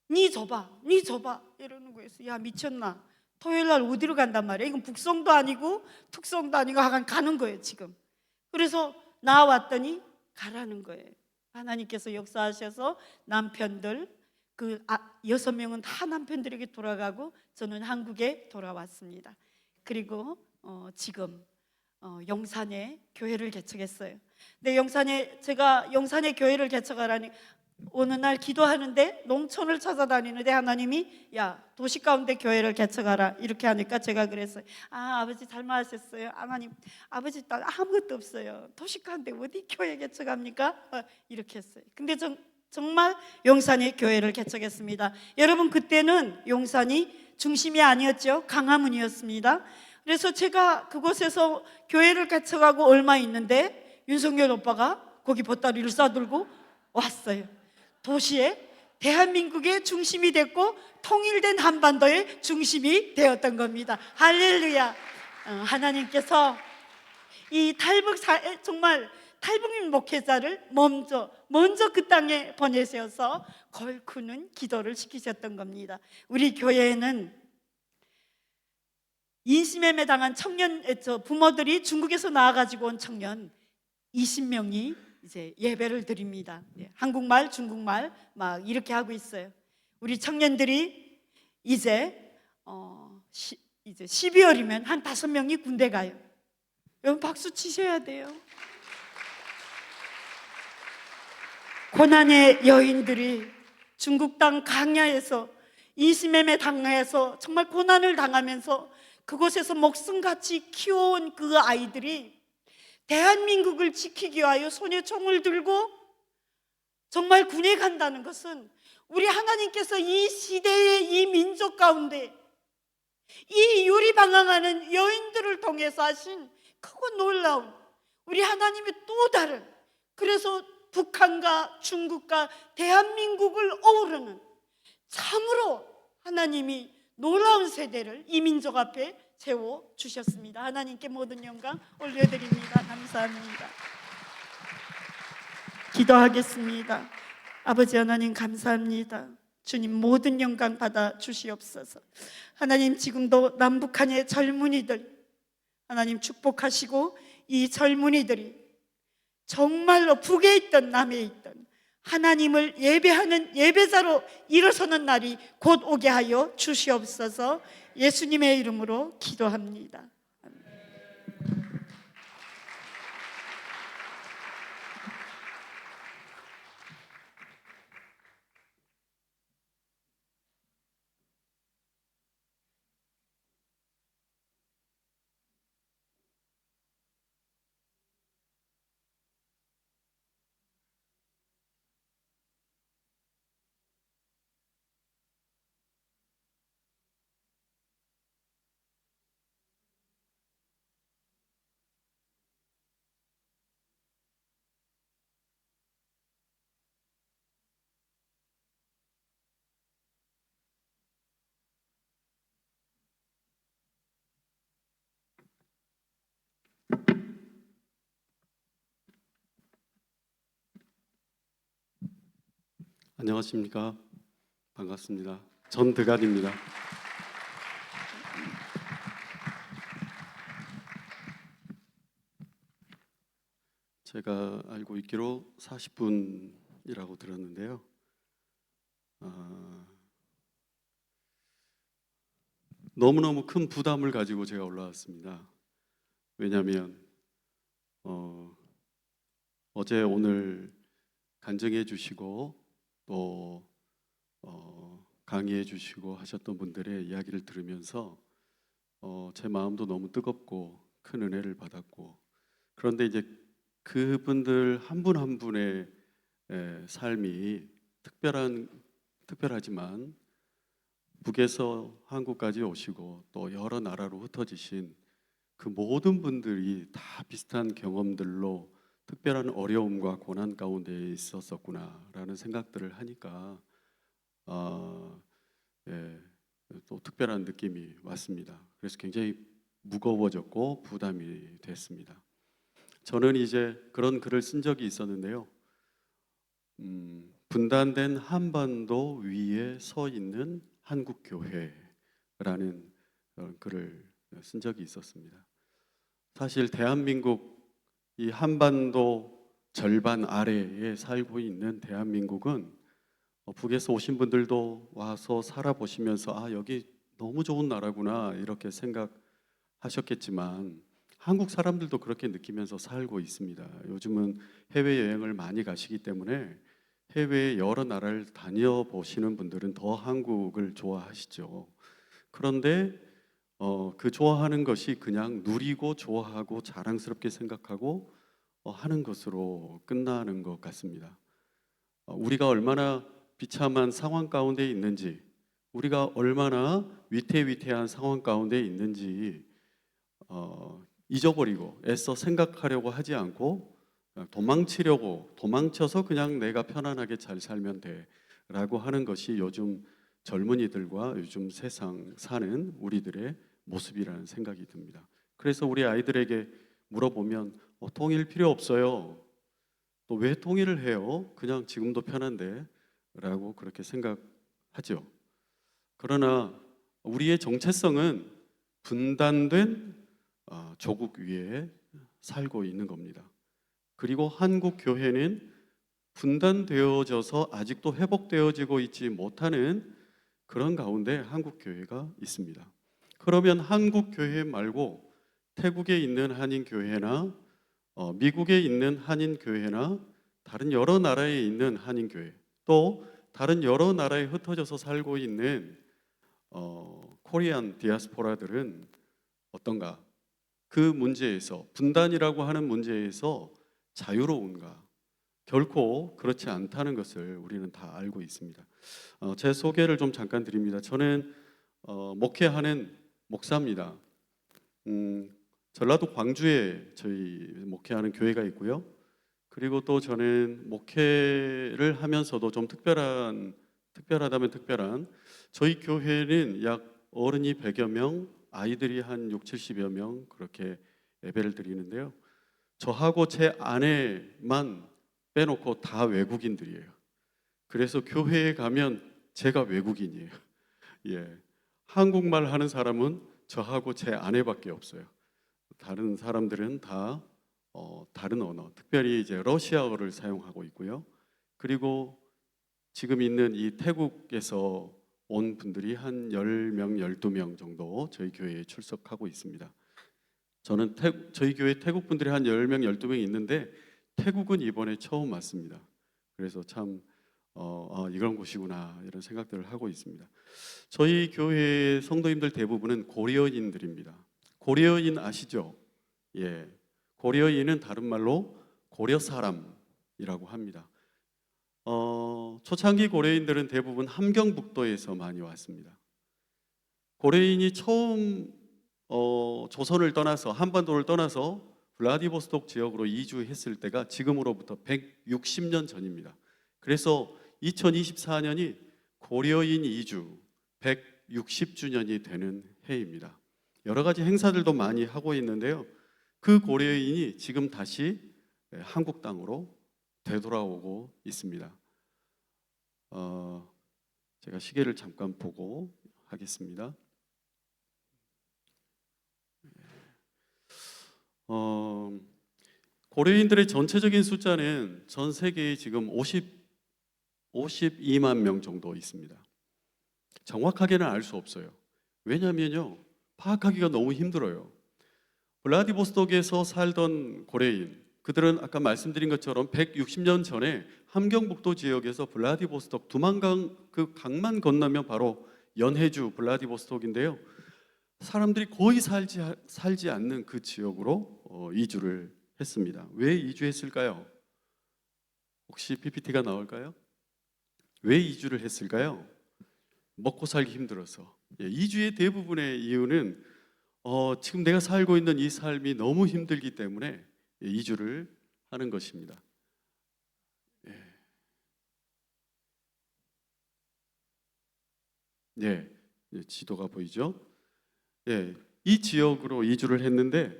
니 줘봐, 니 줘봐 이러는 거예요. 야 미쳤나? 토요일 날 어디로 간단 말이야? 이건 북송도 아니고 특송도 아니고 하간 가는 거예요 지금. 그래서 나왔더니 가라는 거예요. 하나님께서 역사하셔서 남편들 그 6명은 다 남편들에게 돌아가고 저는 한국에 돌아왔습니다. 그리고 지금 영산에 교회를 개척했어요. 근데 제가 영산에 교회를 개척하라니 어느 날 기도하는데 농촌을 찾아다니는데 하나님이 야 도시 가운데 교회를 개척하라 이렇게 하니까 제가 그랬어요. 아버지 잘못하셨어요. 하나님 아버지 딸 아무것도 없어요. 도시 가운데 어디 교회 개척합니까? 이렇게 했어요. 근데 정말 용산에 교회를 개척했습니다. 여러분 그때는 용산이 중심이 아니었죠. 강화문이었습니다. 그래서 제가 그곳에서 교회를 개척하고 얼마 있는데 윤석열 오빠가 거기 보따리를 싸들고 왔어요. 도시에 대한민국의 중심이 됐고 통일된 한반도의 중심이 되었던 겁니다. 할렐루야. 하나님께서 이 정말 탈북민 목회자를 먼저 그 땅에 보내셔서 걸크는 기도를 시키셨던 겁니다. 우리 교회에는 인신매매 당한 부모들이 중국에서 나와가지고 온 청년 20명이 이제 예배를 드립니다. 한국말, 중국말 막 이렇게 하고 있어요. 우리 청년들이 이제 12월이면 한 5명이 군대 가요. 여러분 박수 치셔야 돼요. 고난의 여인들이 중국 땅 강야에서 인신매매 당해서 정말 고난을 당하면서 그곳에서 목숨같이 키워온 그 아이들이 대한민국을 지키기 위하여 손에 총을 들고 정말 군에 간다는 것은 우리 하나님께서 이 시대의 이 민족 가운데 이 유리방황하는 여인들을 통해서 하신 크고 놀라운 우리 하나님의 또 다른, 그래서 북한과 중국과 대한민국을 어우르는 참으로 하나님이 놀라운 세대를 이 민족 앞에 세워주셨습니다. 하나님께 모든 영광 올려드립니다. 감사합니다. 기도하겠습니다. 아버지 하나님 감사합니다. 주님 모든 영광 받아 주시옵소서. 하나님 지금도 남북한의 젊은이들 하나님 축복하시고 이 젊은이들이 정말로 북에 있던 남에 있던 하나님을 예배하는 예배자로 일어서는 날이 곧 오게 하여 주시옵소서. 예수님의 이름으로 기도합니다. 안녕하십니까. 반갑습니다. 전드갈입니다. 제가 알고 있기로 40분이라고 들었는데요. 너무너무 큰 부담을 가지고 제가 올라왔습니다. 왜냐하면 어제 오늘 간증해 주시고 또 강의해 주시고 하셨던 분들의 이야기를 들으면서 제 마음도 너무 뜨겁고 큰 은혜를 받았고, 그런데 이제 그분들 한 분 한 분의 삶이 특별하지만 북에서 한국까지 오시고 또 여러 나라로 흩어지신 그 모든 분들이 다 비슷한 경험들로 특별한 어려움과 고난 가운데 있었었구나라는 생각들을 하니까 또 특별한 느낌이 왔습니다. 그래서 굉장히 무거워졌고 부담이 됐습니다. 저는 이제 그런 글을 쓴 적이 있었는데요. 분단된 한반도 위에 서 있는 한국 교회라는 글을 쓴 적이 있었습니다. 사실 대한민국 이 한반도 절반 아래에 살고 있는 대한민국은 북에서 오신 분들도 와서 살아보시면서 아 여기 너무 좋은 나라구나 이렇게 생각하셨겠지만 한국 사람들도 그렇게 느끼면서 살고 있습니다. 요즘은 해외여행을 많이 가시기 때문에 해외 여러 나라를 다녀보시는 분들은 더 한국을 좋아하시죠. 그런데 그 좋아하는 것이 그냥 누리고 좋아하고 자랑스럽게 생각하고 하는 것으로 끝나는 것 같습니다. 우리가 얼마나 비참한 상황 가운데 있는지, 우리가 얼마나 위태위태한 상황 가운데 있는지 잊어버리고 애써 생각하려고 하지 않고 도망쳐서 그냥 내가 편안하게 잘 살면 돼라고 하는 것이 요즘 젊은이들과 요즘 세상 사는 우리들의 모습이라는 생각이 듭니다. 그래서 우리 아이들에게 물어보면 통일 필요 없어요. 또 왜 통일을 해요? 그냥 지금도 편한데 라고 그렇게 생각하죠. 그러나 우리의 정체성은 분단된 조국 위에 살고 있는 겁니다. 그리고 한국 교회는 분단되어져서 아직도 회복되어지고 있지 못하는 그런 가운데 한국 교회가 있습니다. 그러면 한국 교회 말고 태국에 있는 한인 교회나 미국에 있는 한인 교회나 다른 여러 나라에 있는 한인 교회 또 다른 여러 나라에 흩어져서 살고 있는 코리안 디아스포라들은 어떤가? 그 문제에서 분단이라고 하는 문제에서 자유로운가? 결코 그렇지 않다는 것을 우리는 다 알고 있습니다. 제 소개를 좀 잠깐 드립니다. 저는 목회하는 목사입니다. 전라도 광주에 저희 목회하는 교회가 있고요. 그리고 또 저는 목회를 하면서도 좀 특별하다면 특별한 저희 교회는 약 어른이 100여 명, 아이들이 한 6, 70여 명 그렇게 예배를 드리는데요. 저하고 제 아내만 빼놓고 다 외국인들이에요. 그래서 교회에 가면 제가 외국인이에요. 예, 한국말 하는 사람은 저하고 제 아내밖에 없어요. 다른 사람들은 다 다른 언어, 특별히 이제 러시아어를 사용하고 있고요. 그리고 지금 있는 이 태국에서 온 분들이 한 10명, 12명 정도 저희 교회에 출석하고 있습니다. 저는 저희 교회 태국 분들이 한 10명, 12명 있는데 태국은 이번에 처음 왔습니다. 그래서 참 이런 곳이구나 이런 생각들을 하고 있습니다. 저희 교회 성도님들 대부분은 고려인들입니다. 고려인 아시죠? 예, 고려인은 다른 말로 고려 사람이라고 합니다. 초창기 고려인들은 대부분 함경북도에서 많이 왔습니다. 고려인이 처음 조선을 떠나서 한반도를 떠나서 블라디보스톡 지역으로 이주했을 때가 지금으로부터 160년 전입니다. 그래서 2024년이 고려인 이주 160주년이 되는 해입니다. 여러 가지 행사들도 많이 하고 있는데요. 그 고려인이 지금 다시 한국 땅으로 되돌아오고 있습니다. 제가 시계를 잠깐 보고 하겠습니다. 고려인들의 전체적인 숫자는 전 세계에 지금 52만 명 정도 있습니다. 정확하게는 알 수 없어요. 왜냐하면요, 파악하기가 너무 힘들어요. 블라디보스톡에서 살던 고려인, 그들은 아까 말씀드린 것처럼 160년 전에 함경북도 지역에서 블라디보스톡 두만강 그 강만 건너면 바로 연해주 블라디보스톡인데요. 사람들이 거의 살지 않는 그 지역으로 이주를 했습니다. 왜 이주했을까요? 혹시 PPT가 나올까요? 왜 이주를 했을까요? 먹고 살기 힘들어서. 이주의 대부분의 이유는 지금 내가 살고 있는 이 삶이 너무 힘들기 때문에 이주를 하는 것입니다. 지도가 보이죠? 이 지역으로 이주를 했는데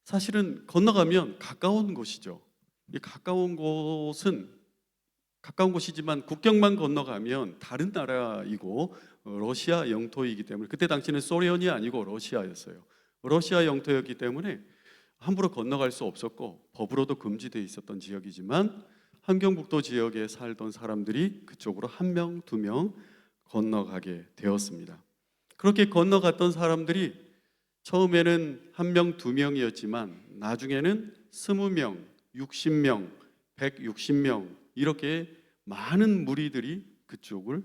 사실은 건너가면 가까운 곳이죠. 이 가까운 곳은 가까운 곳이지만 국경만 건너가면 다른 나라이고 러시아 영토이기 때문에, 그때 당시는 소련이 아니고 러시아였어요. 러시아 영토였기 때문에 함부로 건너갈 수 없었고 법으로도 금지되어 있었던 지역이지만 함경북도 지역에 살던 사람들이 그쪽으로 한 명, 두 명 건너가게 되었습니다. 그렇게 건너갔던 사람들이 처음에는 한 명, 두 명이었지만 나중에는 20명, 60명, 160명 이렇게 많은 무리들이 그쪽을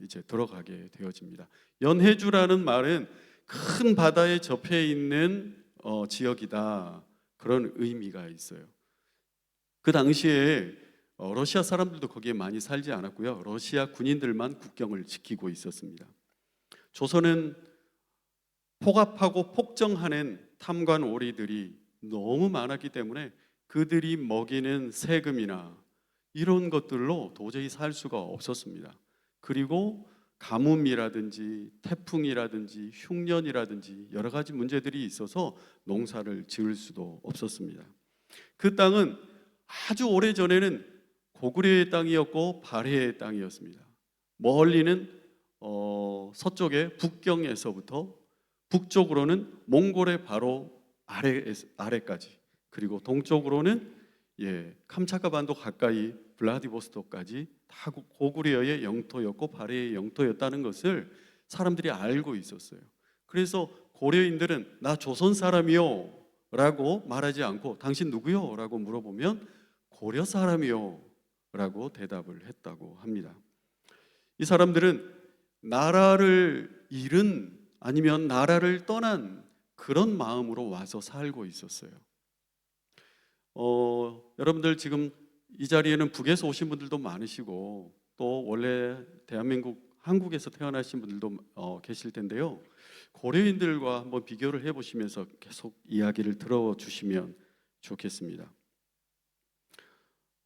이제 들어가게 되어집니다. 연해주라는 말은 큰 바다에 접해 있는 지역이다, 그런 의미가 있어요. 그 당시에 러시아 사람들도 거기에 많이 살지 않았고요. 러시아 군인들만 국경을 지키고 있었습니다. 조선은 폭압하고 폭정하는 탐관 오리들이 너무 많았기 때문에 그들이 먹이는 세금이나 이런 것들로 도저히 살 수가 없었습니다. 그리고 가뭄이라든지 태풍이라든지 흉년이라든지 여러 가지 문제들이 있어서 농사를 지을 수도 없었습니다. 그 땅은 아주 오래전에는 고구려의 땅이었고 발해의 땅이었습니다. 멀리는 서쪽의 북경에서부터 북쪽으로는 몽골의 바로 아래까지, 그리고 동쪽으로는 캄차카 반도 가까이 블라디보스토크까지 다 고구려의 영토였고 발해의 영토였다는 것을 사람들이 알고 있었어요. 그래서 고려인들은 나 조선 사람이요 라고 말하지 않고 당신 누구요? 라고 물어보면 고려 사람이요 라고 대답을 했다고 합니다. 이 사람들은 나라를 잃은, 아니면 나라를 떠난 그런 마음으로 와서 살고 있었어요. 여러분들 지금 이 자리에는 북에서 오신 분들도 많으시고 또 원래 대한민국 한국에서 태어나신 분들도 계실 텐데요. 고려인들과 한번 비교를 해보시면서 계속 이야기를 들어주시면 좋겠습니다.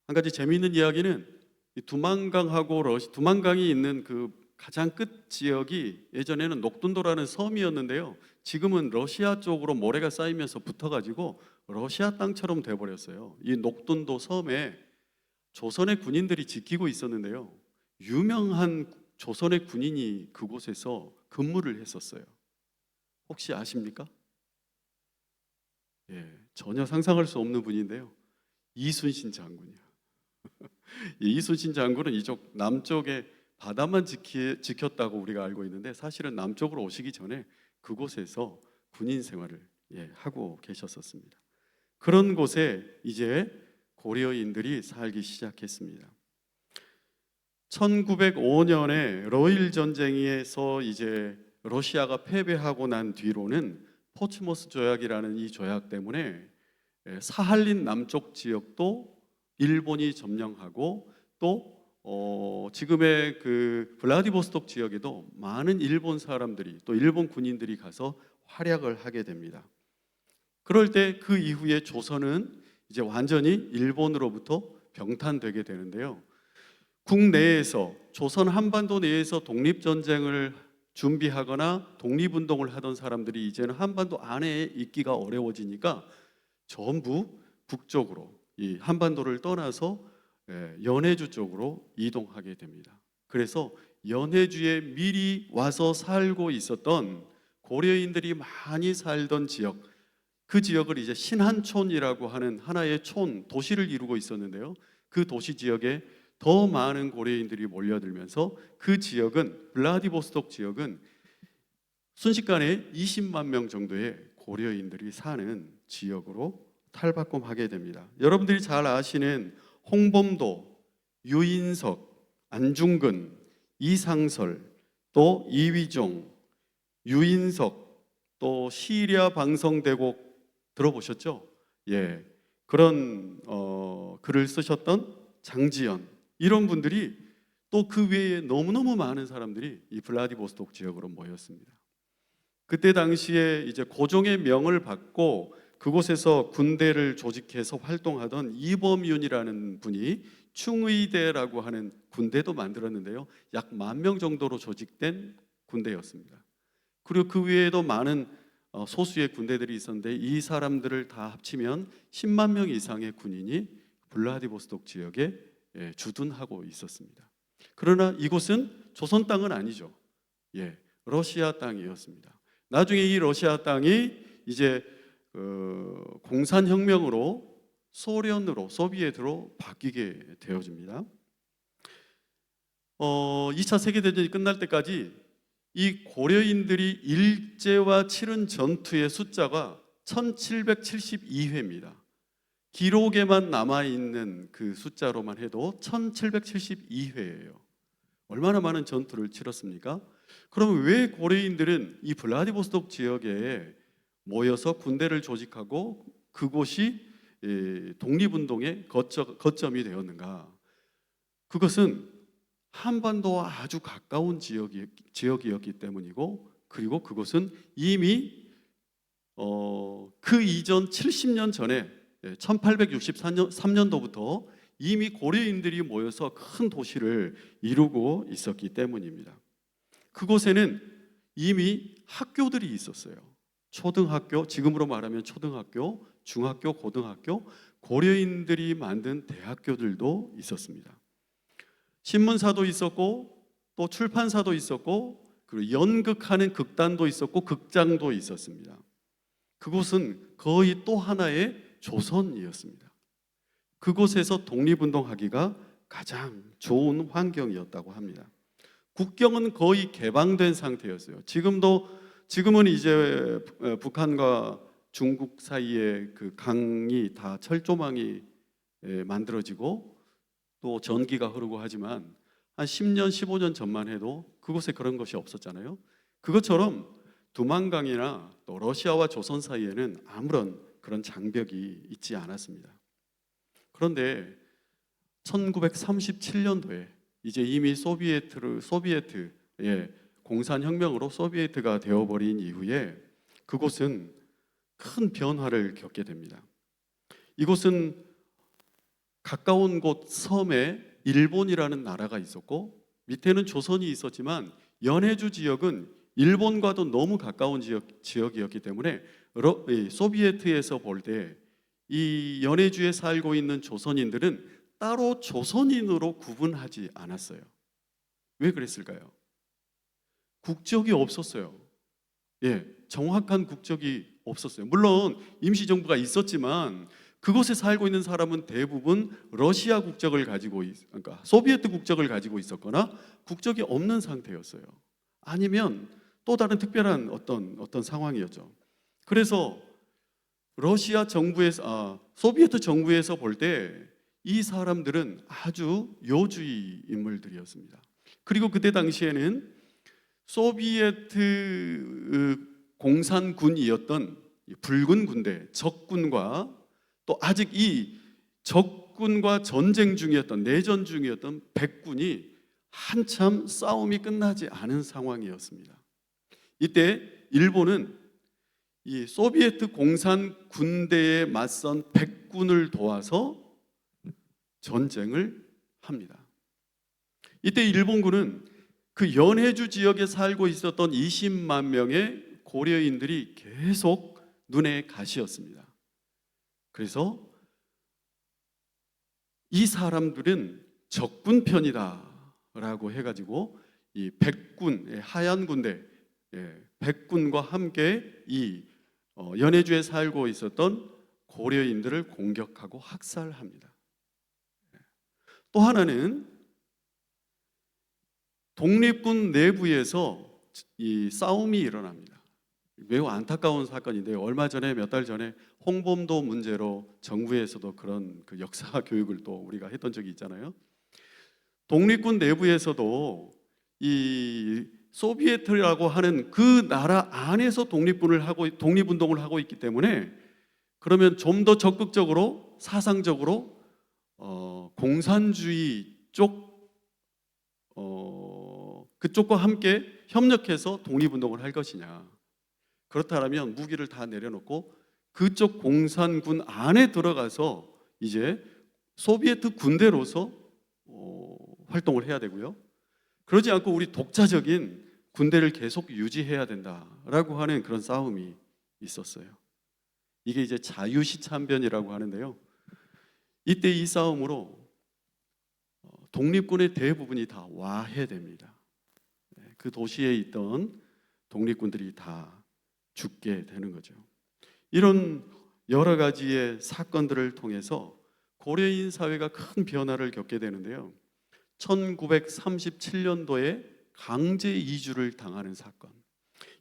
한 가지 재미있는 이야기는 이 두만강이 있는 그 가장 끝 지역이 예전에는 녹둔도라는 섬이었는데요. 지금은 러시아 쪽으로 모래가 쌓이면서 붙어가지고 러시아 땅처럼 돼버렸어요. 이 녹둔도 섬에 조선의 군인들이 지키고 있었는데요. 유명한 조선의 군인이 그곳에서 근무를 했었어요. 혹시 아십니까? 전혀 상상할 수 없는 분인데요. 이순신 장군이요. 이순신 장군은 이쪽 남쪽에 바다만 지켰다고 우리가 알고 있는데 사실은 남쪽으로 오시기 전에 그곳에서 군인 생활을 하고 계셨었습니다. 그런 곳에 이제 고려인들이 살기 시작했습니다. 1905년에 러일 전쟁에서 이제 러시아가 패배하고 난 뒤로는 포츠모스 조약이라는 이 조약 때문에 사할린 남쪽 지역도 일본이 점령하고 또 지금의 그 블라디보스토크 지역에도 많은 일본 사람들이 또 일본 군인들이 가서 활약을 하게 됩니다. 그럴 때 그 이후에 조선은 이제 완전히 일본으로부터 병탄되게 되는데요. 국내에서 조선 한반도 내에서 독립전쟁을 준비하거나 독립운동을 하던 사람들이 이제는 한반도 안에 있기가 어려워지니까 전부 북쪽으로 이 한반도를 떠나서 연해주 쪽으로 이동하게 됩니다. 그래서 연해주에 미리 와서 살고 있었던 고려인들이 많이 살던 지역, 그 지역을 이제 신한촌이라고 하는 하나의 도시를 이루고 있었는데요. 그 도시 지역에 더 많은 고려인들이 몰려들면서 그 지역은, 블라디보스토크 지역은 순식간에 20만 명 정도의 고려인들이 사는 지역으로 탈바꿈하게 됩니다. 여러분들이 잘 아시는 홍범도, 유인석, 안중근, 이상설, 또 이휘종, 유인석, 또 시리아 방성대곡 들어보셨죠? 그런 글을 쓰셨던 장지연, 이런 분들이 또 그 외에 너무너무 많은 사람들이 이 블라디보스토크 지역으로 모였습니다. 그때 당시에 이제 고종의 명을 받고 그곳에서 군대를 조직해서 활동하던 이범윤이라는 분이 충의대라고 하는 군대도 만들었는데요. 약 10,000명 정도로 조직된 군대였습니다. 그리고 그 외에도 많은 소수의 군대들이 있었는데 이 사람들을 다 합치면 10만 명 이상의 군인이 블라디보스토크 지역에 주둔하고 있었습니다. 그러나 이곳은 조선 땅은 아니죠. 러시아 땅이었습니다. 나중에 이 러시아 땅이 이제 공산혁명으로 소비에트로 바뀌게 되어집니다. 2차 세계대전이 끝날 때까지 이 고려인들이 일제와 치른 전투의 숫자가 1772회입니다. 기록에만 남아있는 그 숫자로만 해도 1772회예요. 얼마나 많은 전투를 치렀습니까? 그러면 왜 고려인들은 이 블라디보스톡 지역에 모여서 군대를 조직하고 그곳이 독립운동의 거점이 되었는가? 그것은 한반도와 아주 가까운 지역이었기 때문이고, 그리고 그것은 이미 그 이전 70년 전에 1863년도부터 이미 고려인들이 모여서 큰 도시를 이루고 있었기 때문입니다. 그곳에는 이미 학교들이 있었어요. 초등학교, 지금으로 말하면 초등학교, 중학교, 고등학교, 고려인들이 만든 대학교들도 있었습니다. 신문사도 있었고, 또 출판사도 있었고, 그리고 연극하는 극단도 있었고, 극장도 있었습니다. 그곳은 거의 또 하나의 조선이었습니다. 그곳에서 독립운동하기가 가장 좋은 환경이었다고 합니다. 국경은 거의 개방된 상태였어요. 지금은 이제 북한과 중국 사이에 그 강이 다 철조망이 만들어지고 또 전기가 흐르고 하지만 한 10년, 15년 전만 해도 그곳에 그런 것이 없었잖아요. 그것처럼 두만강이나 또 러시아와 조선 사이에는 아무런 그런 장벽이 있지 않았습니다. 그런데 1937년도에 이제 이미 소비에트의 공산혁명으로 소비에트가 되어버린 이후에 그곳은 큰 변화를 겪게 됩니다. 이곳은 가까운 곳 섬에 일본이라는 나라가 있었고 밑에는 조선이 있었지만 연해주 지역은 일본과도 너무 가까운 지역이었기 때문에 소비에트에서 볼 때 이 연해주에 살고 있는 조선인들은 따로 조선인으로 구분하지 않았어요. 왜 그랬을까요? 국적이 없었어요. 정확한 국적이 없었어요. 물론 임시정부가 있었지만 그곳에 살고 있는 사람은 대부분 러시아 국적을 가지고 그러니까 소비에트 국적을 가지고 있었거나 국적이 없는 상태였어요. 아니면 또 다른 특별한 어떤 상황이었죠. 그래서 러시아 정부에서 소비에트 정부에서 볼 때 이 사람들은 아주 요주의 인물들이었습니다. 그리고 그때 당시에는 소비에트 공산군이었던 붉은 군대, 적군과 또 아직 이 적군과 전쟁 중이었던 내전 중이었던 백군이 한참 싸움이 끝나지 않은 상황이었습니다. 이때 일본은 이 소비에트 공산 군대에 맞선 백군을 도와서 전쟁을 합니다. 이때 일본군은 그 연해주 지역에 살고 있었던 20만 명의 고려인들이 계속 눈에 가시였습니다. 그래서 이 사람들은 적군 편이다라고 해가지고 이 백군, 하얀 군대, 백군과 함께 이 연해주에 살고 있었던 고려인들을 공격하고 학살합니다. 또 하나는 독립군 내부에서 이 싸움이 일어납니다. 매우 안타까운 사건인데요. 얼마 전에 몇 달 전에 홍범도 문제로 정부에서도 그런 그 역사 교육을 또 우리가 했던 적이 있잖아요. 독립군 내부에서도 이 소비에트라고 하는 그 나라 안에서 독립운동을 하고 있기 때문에 그러면 좀 더 적극적으로 사상적으로 공산주의 쪽 그쪽과 함께 협력해서 독립운동을 할 것이냐, 그렇다면 무기를 다 내려놓고 그쪽 공산군 안에 들어가서 이제 소비에트 군대로서 활동을 해야 되고요. 그러지 않고 우리 독자적인 군대를 계속 유지해야 된다라고 하는 그런 싸움이 있었어요. 이게 이제 자유시 참변이라고 하는데요. 이때 이 싸움으로 독립군의 대부분이 다 와해됩니다. 그 도시에 있던 독립군들이 다 죽게 되는 거죠. 이런 여러 가지의 사건들을 통해서 고려인 사회가 큰 변화를 겪게 되는데요. 1937년도에 강제 이주를 당하는 사건.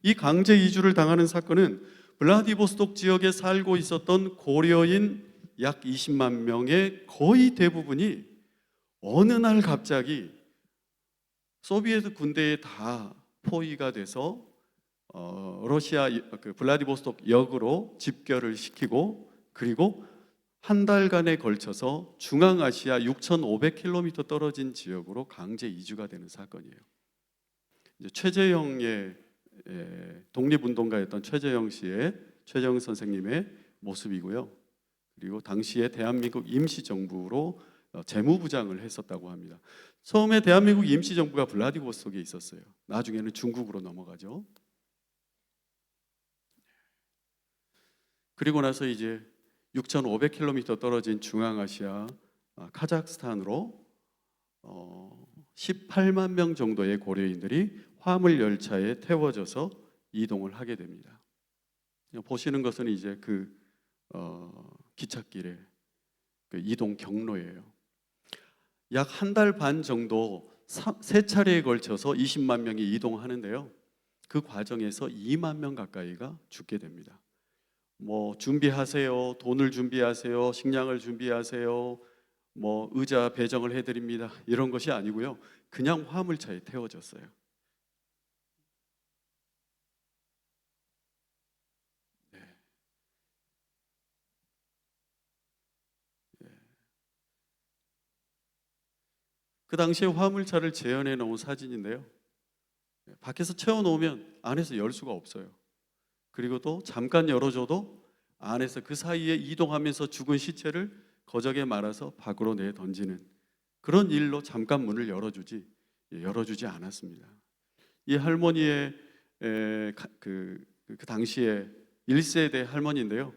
이 강제 이주를 당하는 사건은 블라디보스톡 지역에 살고 있었던 고려인 약 20만 명의 거의 대부분이 어느 날 갑자기 소비에트 군대에 다 포위가 돼서 러시아 그 블라디보스톡 역으로 집결을 시키고, 그리고 한 달간에 걸쳐서 중앙아시아 6,500km 떨어진 지역으로 강제 이주가 되는 사건이에요. 이제 최재형의 독립운동가였던 최재형 씨의, 최재형 선생님의 모습이고요. 그리고 당시에 대한민국 임시정부로 재무부장을 했었다고 합니다. 처음에 대한민국 임시정부가 블라디보스톡에 있었어요. 나중에는 중국으로 넘어가죠. 그리고 나서 이제 6,500km 떨어진 중앙아시아 카자흐스탄으로 18만 명 정도의 고려인들이 화물 열차에 태워져서 이동을 하게 됩니다. 보시는 것은 이제 그 기찻길의 그 이동 경로예요. 약 한 달 반 정도 세 차례에 걸쳐서 20만 명이 이동하는데요. 그 과정에서 2만 명 가까이가 죽게 됩니다. 뭐 준비하세요, 돈을 준비하세요, 식량을 준비하세요, 뭐 의자 배정을 해드립니다, 이런 것이 아니고요. 그냥 화물차에 태워졌어요. 그 당시에 화물차를 재현해 놓은 사진인데요. 밖에서 채워놓으면 안에서 열 수가 없어요. 그리고 또 잠깐 열어줘도 안에서 그 사이에 이동하면서 죽은 시체를 거적에 말아서 밖으로 내 던지는 그런 일로 잠깐 문을 열어주지 않았습니다. 이 할머니의 그 당시에 1세대 할머니인데요.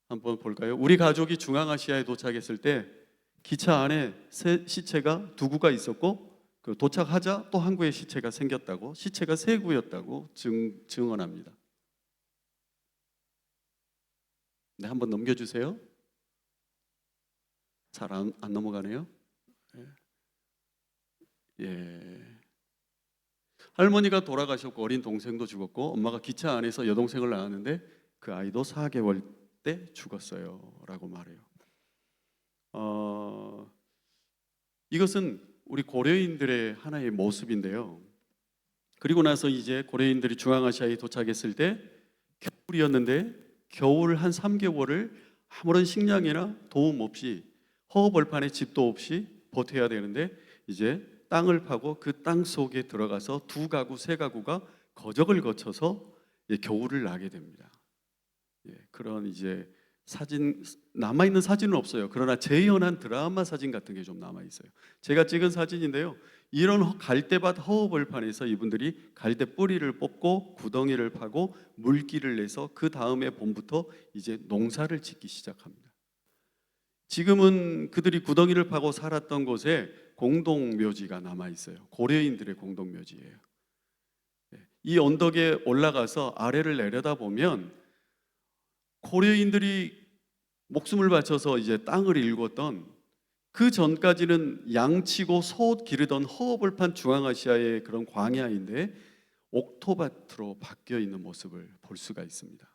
한번 볼까요? 우리 가족이 중앙아시아에 도착했을 때 기차 안에 시체가 2구가 있었고, 그 도착하자 또 한 구의 시체가 생겼다고, 시체가 3구였다고 증언합니다. 네, 한번 넘겨주세요. 잘 안 넘어가네요. 예. 할머니가 돌아가셨고 어린 동생도 죽었고, 엄마가 기차 안에서 여동생을 낳았는데 그 아이도 4개월 때 죽었어요 라고 말해요. 이것은 우리 고려인들의 하나의 모습인데요. 그리고 나서 이제 고려인들이 중앙아시아에 도착했을 때 겨울이었는데, 겨울 한 3개월을 아무런 식량이나 도움 없이 허허벌판에 집도 없이 버텨야 되는데, 이제 땅을 파고 그 땅 속에 들어가서 2가구, 3가구가 거적을 거쳐서 겨울을 나게 됩니다. 그런 이제 사진, 남아있는 사진은 없어요. 그러나 재현한 드라마 사진 같은 게 좀 남아있어요. 제가 찍은 사진인데요. 이런 갈대밭 허허벌판에서 이분들이 갈대 뿌리를 뽑고 구덩이를 파고 물기를 내서 그 다음에 봄부터 이제 농사를 짓기 시작합니다. 지금은 그들이 구덩이를 파고 살았던 곳에 공동묘지가 남아있어요. 고려인들의 공동묘지예요. 이 언덕에 올라가서 아래를 내려다보면 고려인들이 목숨을 바쳐서 이제 땅을 일궜던, 그 전까지는 양치고 소 기르던 허허벌판 중앙아시아의 그런 광야인데 옥토밭으로 바뀌어 있는 모습을 볼 수가 있습니다.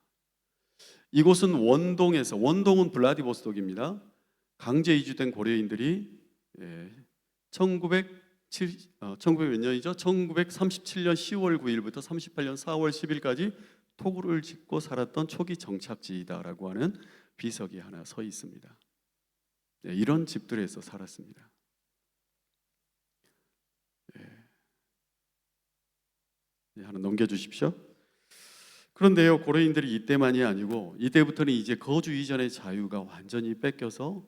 이곳은 원동은 블라디보스톡입니다. 강제 이주된 고려인들이 1900몇 년이죠? 1937년 10월 9일부터 38년 4월 10일까지 토굴을 짓고 살았던 초기 정착지이다라고 하는 비석이 하나 서 있습니다. 이런 집들에서 살았습니다. 하나 넘겨주십시오. 그런데요, 고려인들이 이때만이 아니고 이때부터는 이제 거주 이전의 자유가 완전히 뺏겨서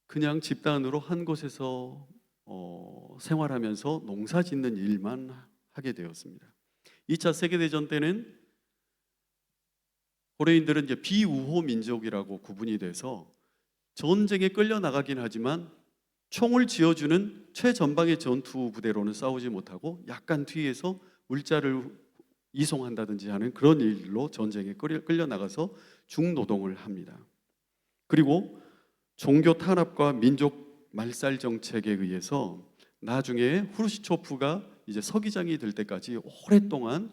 그냥 집단으로 한 곳에서 생활하면서 농사 짓는 일만 하게 되었습니다. 2차 세계대전 때는 고려인들은 이제 비우호 민족이라고 구분이 돼서 전쟁에 끌려 나가긴 하지만 총을 쥐어주는 최전방의 전투 부대로는 싸우지 못하고 약간 뒤에서 물자를 이송한다든지 하는 그런 일로 전쟁에 끌려 나가서 중노동을 합니다. 그리고 종교 탄압과 민족 말살 정책에 의해서 나중에 후르시초프가 이제 서기장이 될 때까지 오랫동안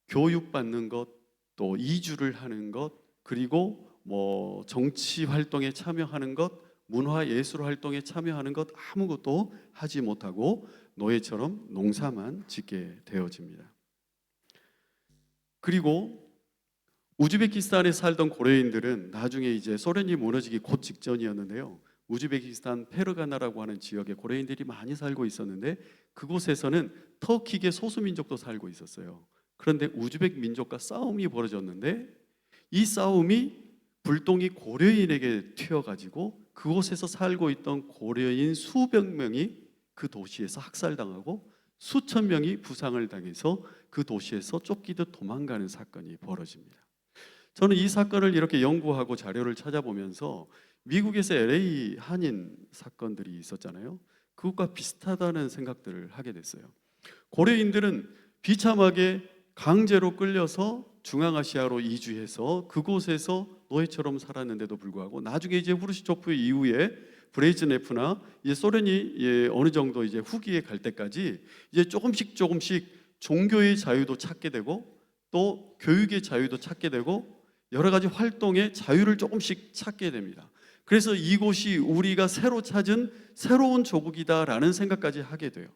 교육받는 것, 또 이주를 하는 것, 그리고 뭐 정치 활동에 참여하는 것, 문화 예술 활동에 참여하는 것 아무것도 하지 못하고 노예처럼 농사만 짓게 되어집니다. 그리고 우즈베키스탄에 살던 고려인들은 나중에 이제 소련이 무너지기 곧 직전이었는데요. 우즈베키스탄 페르가나라고 하는 지역에 고려인들이 많이 살고 있었는데 그곳에서는 터키계 소수민족도 살고 있었어요. 그런데 우즈벡 민족과 싸움이 벌어졌는데 이 싸움이 불똥이 고려인에게 튀어가지고 그곳에서 살고 있던 고려인 수백 명이 그 도시에서 학살당하고 수천 명이 부상을 당해서 그 도시에서 쫓기듯 도망가는 사건이 벌어집니다. 저는 이 사건을 이렇게 연구하고 자료를 찾아보면서 미국에서 LA 한인 사건들이 있었잖아요. 그것과 비슷하다는 생각들을 하게 됐어요. 고려인들은 비참하게 강제로 끌려서 중앙아시아로 이주해서 그곳에서 노예처럼 살았는데도 불구하고 나중에 이제 후르시초프 이후에 브레즈네프나 이제 소련이 어느 정도 이제 후기에 갈 때까지 이제 조금씩 종교의 자유도 찾게 되고 또 교육의 자유도 찾게 되고 여러 가지 활동의 자유를 조금씩 찾게 됩니다. 그래서 이곳이 우리가 새로 찾은 새로운 조국이다라는 생각까지 하게 돼요.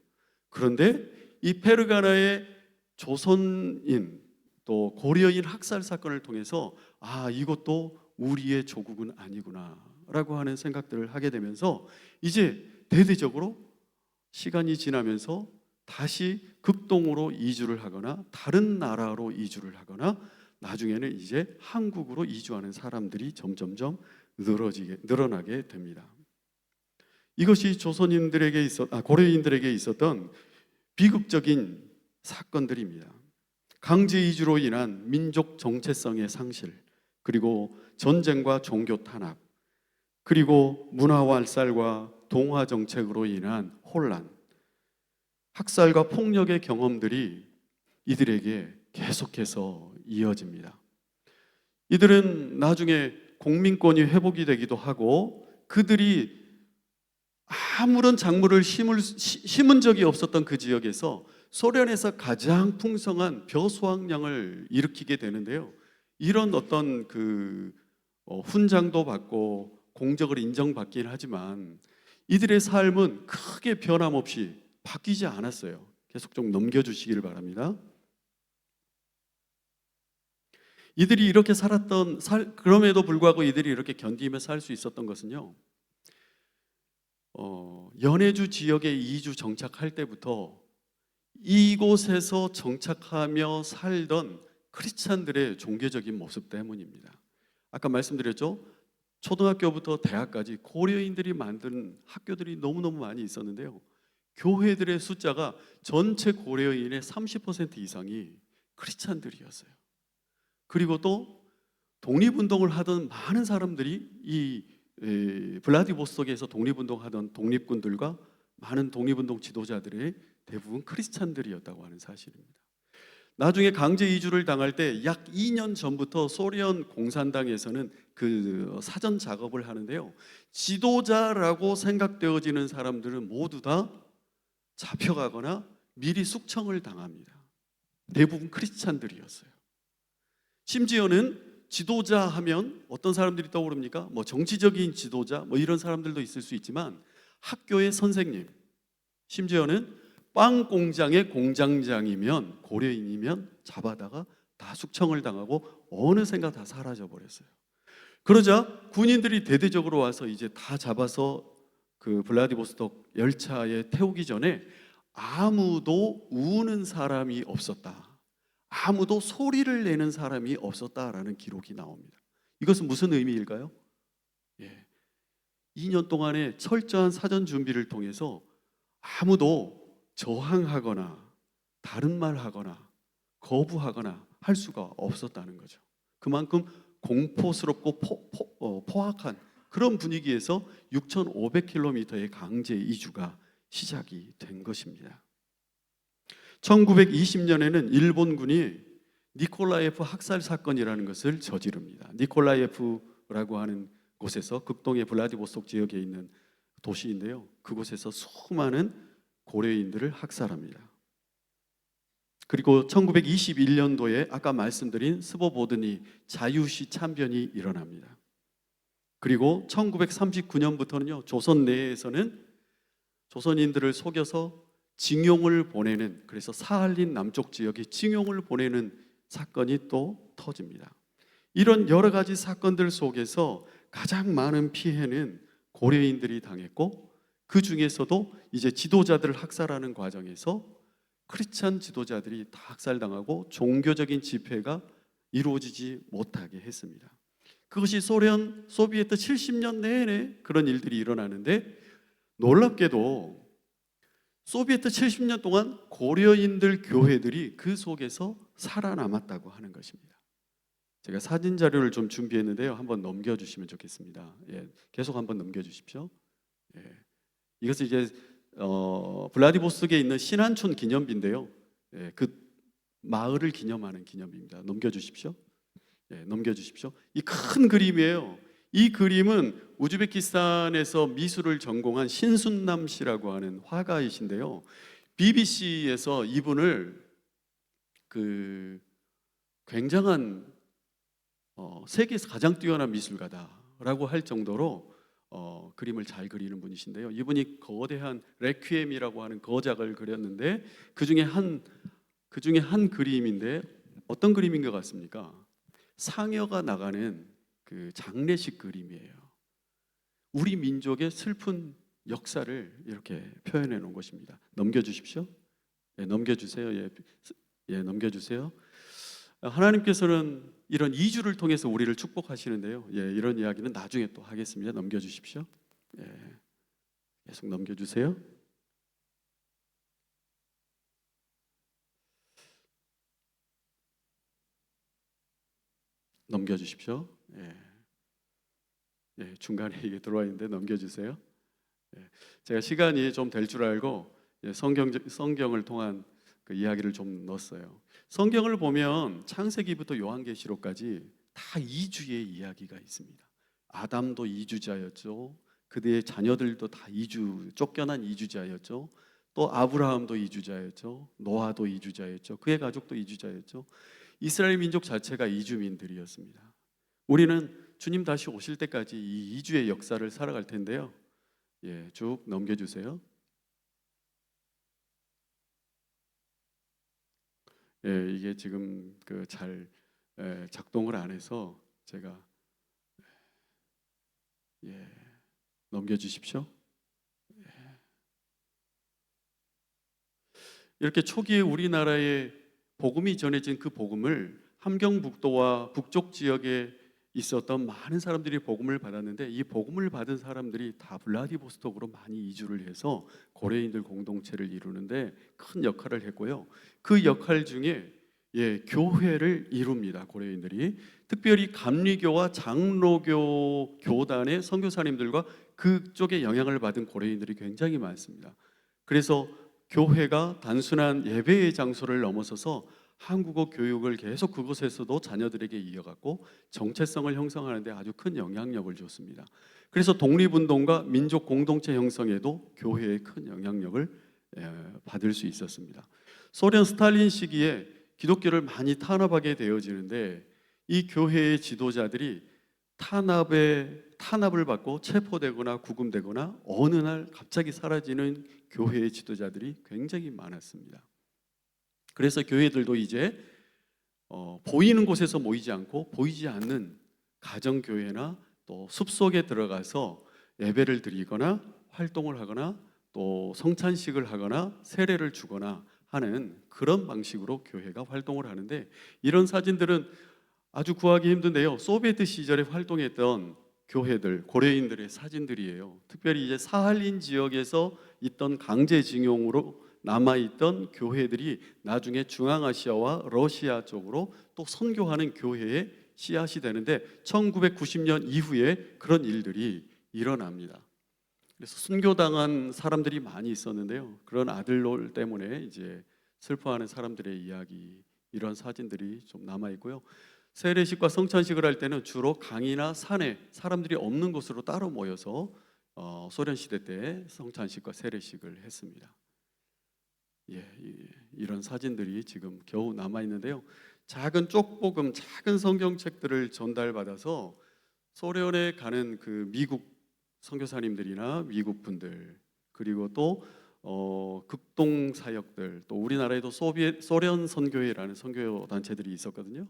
그런데 이 페르가나의 조선인 또 고려인 학살 사건을 통해서 이것도 우리의 조국은 아니구나라고 하는 생각들을 하게 되면서 이제 대대적으로 시간이 지나면서 다시 극동으로 이주를 하거나 다른 나라로 이주를 하거나 나중에는 이제 한국으로 이주하는 사람들이 점점점 늘어나게 됩니다. 이것이 고려인들에게 있었던 비극적인 사건들입니다. 강제 이주로 인한 민족 정체성의 상실, 그리고 전쟁과 종교 탄압, 그리고 문화 말살과 동화 정책으로 인한 혼란, 학살과 폭력의 경험들이 이들에게 계속해서 이어집니다. 이들은 나중에 공민권이 회복이 되기도 하고 그들이 아무런 작물을 심은 적이 없었던 그 지역에서 소련에서 가장 풍성한 벼 수확량을 일으키게 되는데요. 이런 어떤 훈장도 받고 공적을 인정받긴 하지만 이들의 삶은 크게 변함없이 바뀌지 않았어요. 계속 좀 넘겨주시기를 바랍니다. 이들이 이렇게 그럼에도 불구하고 이들이 이렇게 견디며 살 수 있었던 것은요, 연해주 지역에 이주 정착할 때부터 이곳에서 정착하며 살던 크리스찬들의 종교적인 모습 때문입니다. 아까 말씀드렸죠? 초등학교부터 대학까지 고려인들이 만든 학교들이 너무너무 많이 있었는데요. 교회들의 숫자가 전체 고려인의 30% 이상이 크리스찬들이었어요. 그리고 또 독립운동을 하던 많은 사람들이 이 블라디보스톡에서 독립운동하던 독립군들과 많은 독립운동 지도자들의 대부분 크리스찬들이었다고 하는 사실입니다. 나중에 강제 이주를 당할 때 약 2년 전부터 소련 공산당에서는 그 사전 작업을 하는데요. 지도자라고 생각되어지는 사람들은 모두 다 잡혀가거나 미리 숙청을 당합니다. 대부분 크리스찬들이었어요. 심지어는 지도자 하면 어떤 사람들이 떠오릅니까? 뭐 정치적인 지도자 뭐 이런 사람들도 있을 수 있지만 학교의 선생님, 심지어는 빵 공장의 공장장이면 고려인이면 잡아다가 다 숙청을 당하고 어느샌가 다 사라져 버렸어요. 그러자 군인들이 대대적으로 와서 이제 다 잡아서 그 블라디보스톡 열차에 태우기 전에 아무도 우는 사람이 없었다. 아무도 소리를 내는 사람이 없었다라는 기록이 나옵니다. 이것은 무슨 의미일까요? 2년 동안의 철저한 사전 준비를 통해서 아무도 저항하거나 다른 말 하거나 거부하거나 할 수가 없었다는 거죠. 그만큼 공포스럽고 포악한 그런 분위기에서 6,500km의 강제 이주가 시작이 된 것입니다. 1920년에는 일본군이 니콜라예프 학살 사건이라는 것을 저지릅니다. 니콜라예프라고 하는 곳에서 극동의 블라디보스톡 지역에 있는 도시인데요. 그곳에서 수많은 고려인들을 학살합니다. 그리고 1921년도에 아까 말씀드린 스보보드니 자유시 참변이 일어납니다. 그리고 1939년부터는요, 조선 내에서는 조선인들을 속여서 징용을 보내는, 그래서 사할린 남쪽 지역에 징용을 보내는 사건이 또 터집니다. 이런 여러 가지 사건들 속에서 가장 많은 피해는 고려인들이 당했고, 그 중에서도 이제 지도자들을 학살하는 과정에서 크리스찬 지도자들이 다 학살당하고 종교적인 집회가 이루어지지 못하게 했습니다. 그것이 소비에트 70년 내내 그런 일들이 일어나는데, 놀랍게도 소비에트 70년 동안 고려인들 교회들이 그 속에서 살아남았다고 하는 것입니다. 제가 사진 자료를 좀 준비했는데요. 한번 넘겨주시면 좋겠습니다. 예, 계속 한번 넘겨주십시오. 예, 이것은 이제 블라디보스톡에 있는 신안촌 기념비인데요. 예, 그 마을을 기념하는 기념비입니다. 넘겨주십시오. 예, 넘겨주십시오. 이 큰 그림이에요. 이 그림은 우즈베키스탄에서 미술을 전공한 신순남 씨라고 하는 화가이신데요. BBC에서 이분을 굉장한 세계에서 가장 뛰어난 미술가다라고 할 정도로 그림을 잘 그리는 분이신데요. 이분이 거대한 레퀴엠이라고 하는 거작을 그렸는데 그 중에 한 그림인데 어떤 그림인 것 같습니까? 상여가 나가는 그 장례식 그림이에요. 우리 민족의 슬픈 역사를 이렇게 표현해 놓은 것입니다. 넘겨주십시오. 예, 넘겨주세요. 예, 넘겨주세요. 하나님께서는 이런 이주를 통해서 우리를 축복하시는데요. 예, 이런 이야기는 나중에 또 하겠습니다. 넘겨주십시오. 예, 계속 넘겨주세요. 넘겨주십시오. 예. 예, 중간에 이게 들어와 있는데 넘겨주세요. 예, 제가 시간이 좀 될 줄 알고 성경을 통한 그 이야기를 좀 넣었어요. 성경을 보면 창세기부터 요한계시록까지 다 이주의 이야기가 있습니다. 아담도 이주자였죠. 그들의 자녀들도 다 쫓겨난 이주자였죠. 또 아브라함도 이주자였죠. 노아도 이주자였죠. 그의 가족도 이주자였죠. 이스라엘 민족 자체가 이주민들이었습니다. 우리는 주님 다시 오실 때까지 이 이주의 역사를 살아갈 텐데요. 예, 쭉 넘겨주세요. 예, 이게 지금 잘 작동을 안 해서 제가 넘겨주십시오. 예. 이렇게 초기에 우리나라에 복음이 전해진 그 복음을 함경북도와 북쪽 지역에 있었던 많은 사람들이 복음을 받았는데, 이 복음을 받은 사람들이 다 블라디보스톡으로 많이 이주를 해서 고려인들 공동체를 이루는데 큰 역할을 했고요. 그 역할 중에 교회를 이룹니다. 고려인들이 특별히 감리교와 장로교 교단의 선교사님들과 그쪽에 영향을 받은 고려인들이 굉장히 많습니다. 그래서 교회가 단순한 예배의 장소를 넘어서서 한국어 교육을 계속 그곳에서도 자녀들에게 이어갔고 정체성을 형성하는 데 아주 큰 영향력을 줬습니다. 그래서 독립운동과 민족 공동체 형성에도 교회의 큰 영향력을 받을 수 있었습니다. 소련 스탈린 시기에 기독교를 많이 탄압하게 되어지는데, 이 교회의 지도자들이 탄압을 받고 체포되거나 구금되거나 어느 날 갑자기 사라지는 교회의 지도자들이 굉장히 많았습니다. 그래서 교회들도 이제 보이는 곳에서 모이지 않고 보이지 않는 가정교회나 또 숲속에 들어가서 예배를 드리거나 활동을 하거나 또 성찬식을 하거나 세례를 주거나 하는 그런 방식으로 교회가 활동을 하는데, 이런 사진들은 아주 구하기 힘든데요. 소비에트 시절에 활동했던 교회들, 고려인들의 사진들이에요. 특별히 이제 사할린 지역에서 있던 강제징용으로 남아있던 교회들이 나중에 중앙아시아와 러시아 쪽으로 또 선교하는 교회의 씨앗이 되는데 1990년 이후에 그런 일들이 일어납니다. 그래서 순교당한 사람들이 많이 있었는데요. 그런 아들놀 때문에 이제 슬퍼하는 사람들의 이야기, 이런 사진들이 좀 남아 있고요. 세례식과 성찬식을 할 때는 주로 강이나 산에 사람들이 없는 곳으로 따로 모여서 소련 시대 때 성찬식과 세례식을 했습니다. 이런 사진들이 지금 겨우 남아 있는데요. 작은 쪽복음, 작은 성경책들을 전달받아서 소련에 가는 그 미국 선교사님들이나 미국 분들, 그리고 또 극동 사역들, 또 우리나라에도 소련 선교회라는 선교 단체들이 있었거든요.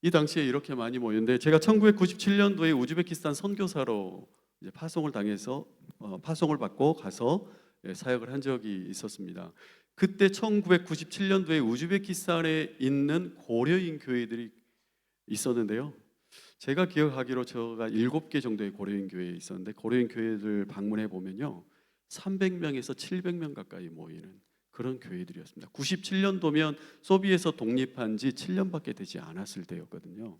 이 당시에 이렇게 많이 모였는데, 제가 1997년도에 우즈베키스탄 선교사로 이제 파송을 당해서 파송을 받고 가서 사역을 한 적이 있었습니다. 그때 1997년도에 우즈베키스탄에 있는 고려인 교회들이 있었는데요. 제가 기억하기로 제가 7개 정도의 고려인 교회에 있었는데, 고려인 교회들 방문해 보면요, 300명에서 700명 가까이 모이는 그런 교회들이었습니다. 97년도면 소비에서 독립한 지 7년밖에 되지 않았을 때였거든요.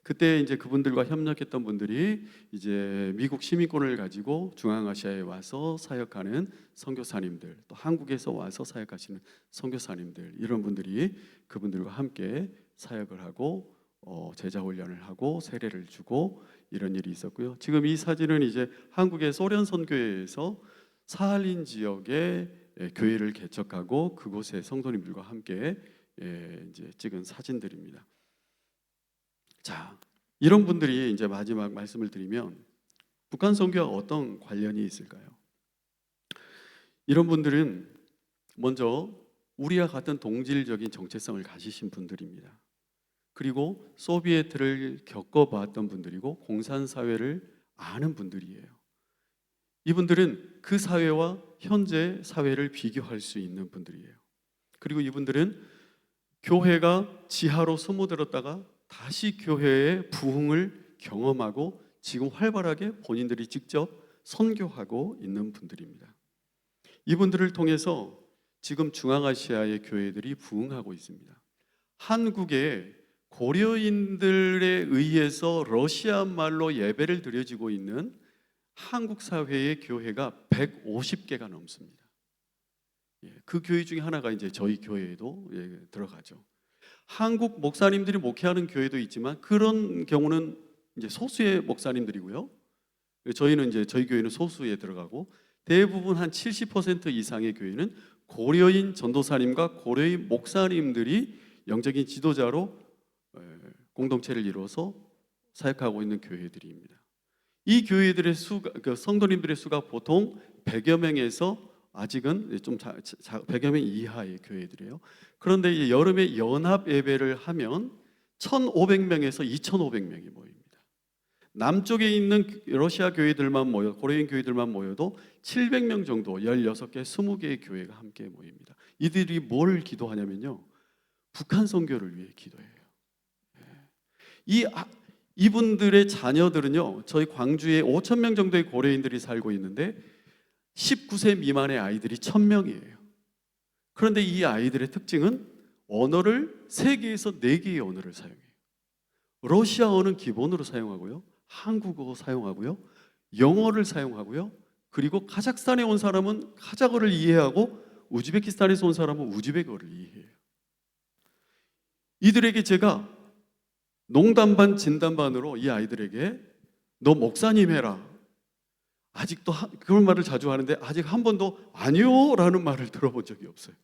그때 이제 그분들과 협력했던 분들이 이제 미국 시민권을 가지고 중앙아시아에 와서 사역하는 선교사님들, 또 한국에서 와서 사역하시는 선교사님들, 이런 분들이 그분들과 함께 사역을 하고 제자 훈련을 하고 세례를 주고 이런 일이 있었고요. 지금 이 사진은 이제 한국의 소련 선교회에서 사할린 지역에 교회를 개척하고 그곳의 성도님들과 함께 이제 찍은 사진들입니다. 자, 이런 분들이 이제 마지막 말씀을 드리면 북한 선교와 어떤 관련이 있을까요? 이런 분들은 먼저 우리와 같은 동질적인 정체성을 가지신 분들입니다. 그리고 소비에트를 겪어봤던 분들이고 공산사회를 아는 분들이에요. 이분들은 그 사회와 현재 사회를 비교할 수 있는 분들이에요. 그리고 이분들은 교회가 지하로 숨어들었다가 다시 교회의 부흥을 경험하고 지금 활발하게 본인들이 직접 선교하고 있는 분들입니다. 이분들을 통해서 지금 중앙아시아의 교회들이 부흥하고 있습니다. 한국에 고려인들에 의해서 러시아 말로 예배를 드려지고 있는 한국 사회의 교회가 150개가 넘습니다. 그 교회 중에 하나가 이제 저희 교회에도 들어가죠. 한국 목사님들이 목회하는 교회도 있지만 그런 경우는 이제 소수의 목사님들이고요. 저희는 이제 저희 교회는 소수에 들어가고, 대부분 한 70% 이상의 교회는 고려인 전도사님과 고려인 목사님들이 영적인 지도자로 공동체를 이루어서 사역하고 있는 교회들입니다. 이 교회들의 수가, 그 성도님들의 수가 보통 100여 명에서 아직은 좀 100여 명 이하의 교회들이에요. 그런데 이제 여름에 연합 예배를 하면 1,500명에서 2,500명이 모입니다. 남쪽에 있는 러시아 교회들만 모여, 고려인 교회들만 모여도 700명 정도, 16개, 20개의 교회가 함께 모입니다. 이들이 뭘 기도하냐면요, 북한 선교를 위해 기도해요. 이분들의 자녀들은요, 저희 광주에 5,000명 정도의 고려인들이 살고 있는데 19세 미만의 아이들이 1,000명이에요. 그런데 이 아이들의 특징은 언어를 3개에서 4개의 언어를 사용해요. 러시아어는 기본으로 사용하고요, 한국어 사용하고요, 영어를 사용하고요, 그리고 카자흐스탄에 온 사람은 카자흐어를 이해하고 우즈베키스탄에서 온 사람은 우즈베크어를 이해해요. 이들에게 제가 농담 반 진담 반으로 이 아이들에게 너 목사님 해라, 아직도 그런 말을 자주 하는데 아직 한 번도 아니요 라는 말을 들어본 적이 없어요.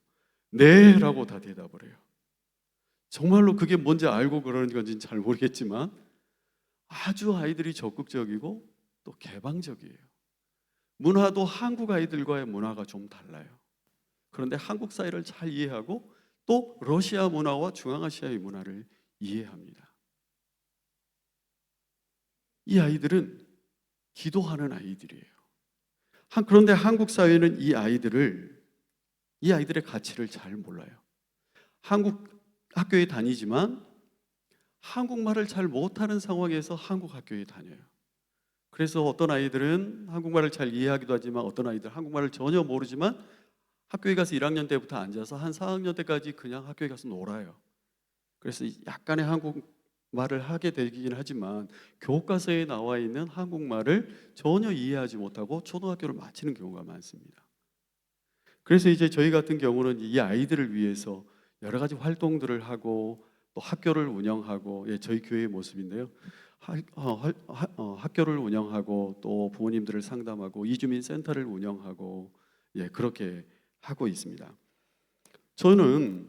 네 라고 다 대답을 해요. 정말로 그게 뭔지 알고 그러는 건지는 잘 모르겠지만 아주 아이들이 적극적이고 또 개방적이에요. 문화도 한국 아이들과의 문화가 좀 달라요. 그런데 한국 사회를 잘 이해하고 또 러시아 문화와 중앙아시아의 문화를 이해합니다. 이 아이들은 기도하는 아이들이에요. 그런데 한국 사회는 이 아이들의 가치를 잘 몰라요. 한국 학교에 다니지만 한국말을 잘 못하는 상황에서 한국 학교에 다녀요. 그래서 어떤 아이들은 한국말을 잘 이해하기도 하지만 어떤 아이들은 한국말을 전혀 모르지만 학교에 가서 1학년 때부터 앉아서 한 4학년 때까지 그냥 학교에 가서 놀아요. 그래서 약간의 한국말을 하게 되긴 하지만 교과서에 나와 있는 한국말을 전혀 이해하지 못하고 초등학교를 마치는 경우가 많습니다. 그래서 이제 저희 같은 경우는 이 아이들을 위해서 여러 가지 활동들을 하고 또 학교를 운영하고, 예, 저희 교회의 모습인데요. 학교를 운영하고 또 부모님들을 상담하고 이주민 센터를 운영하고, 예, 그렇게 하고 있습니다. 저는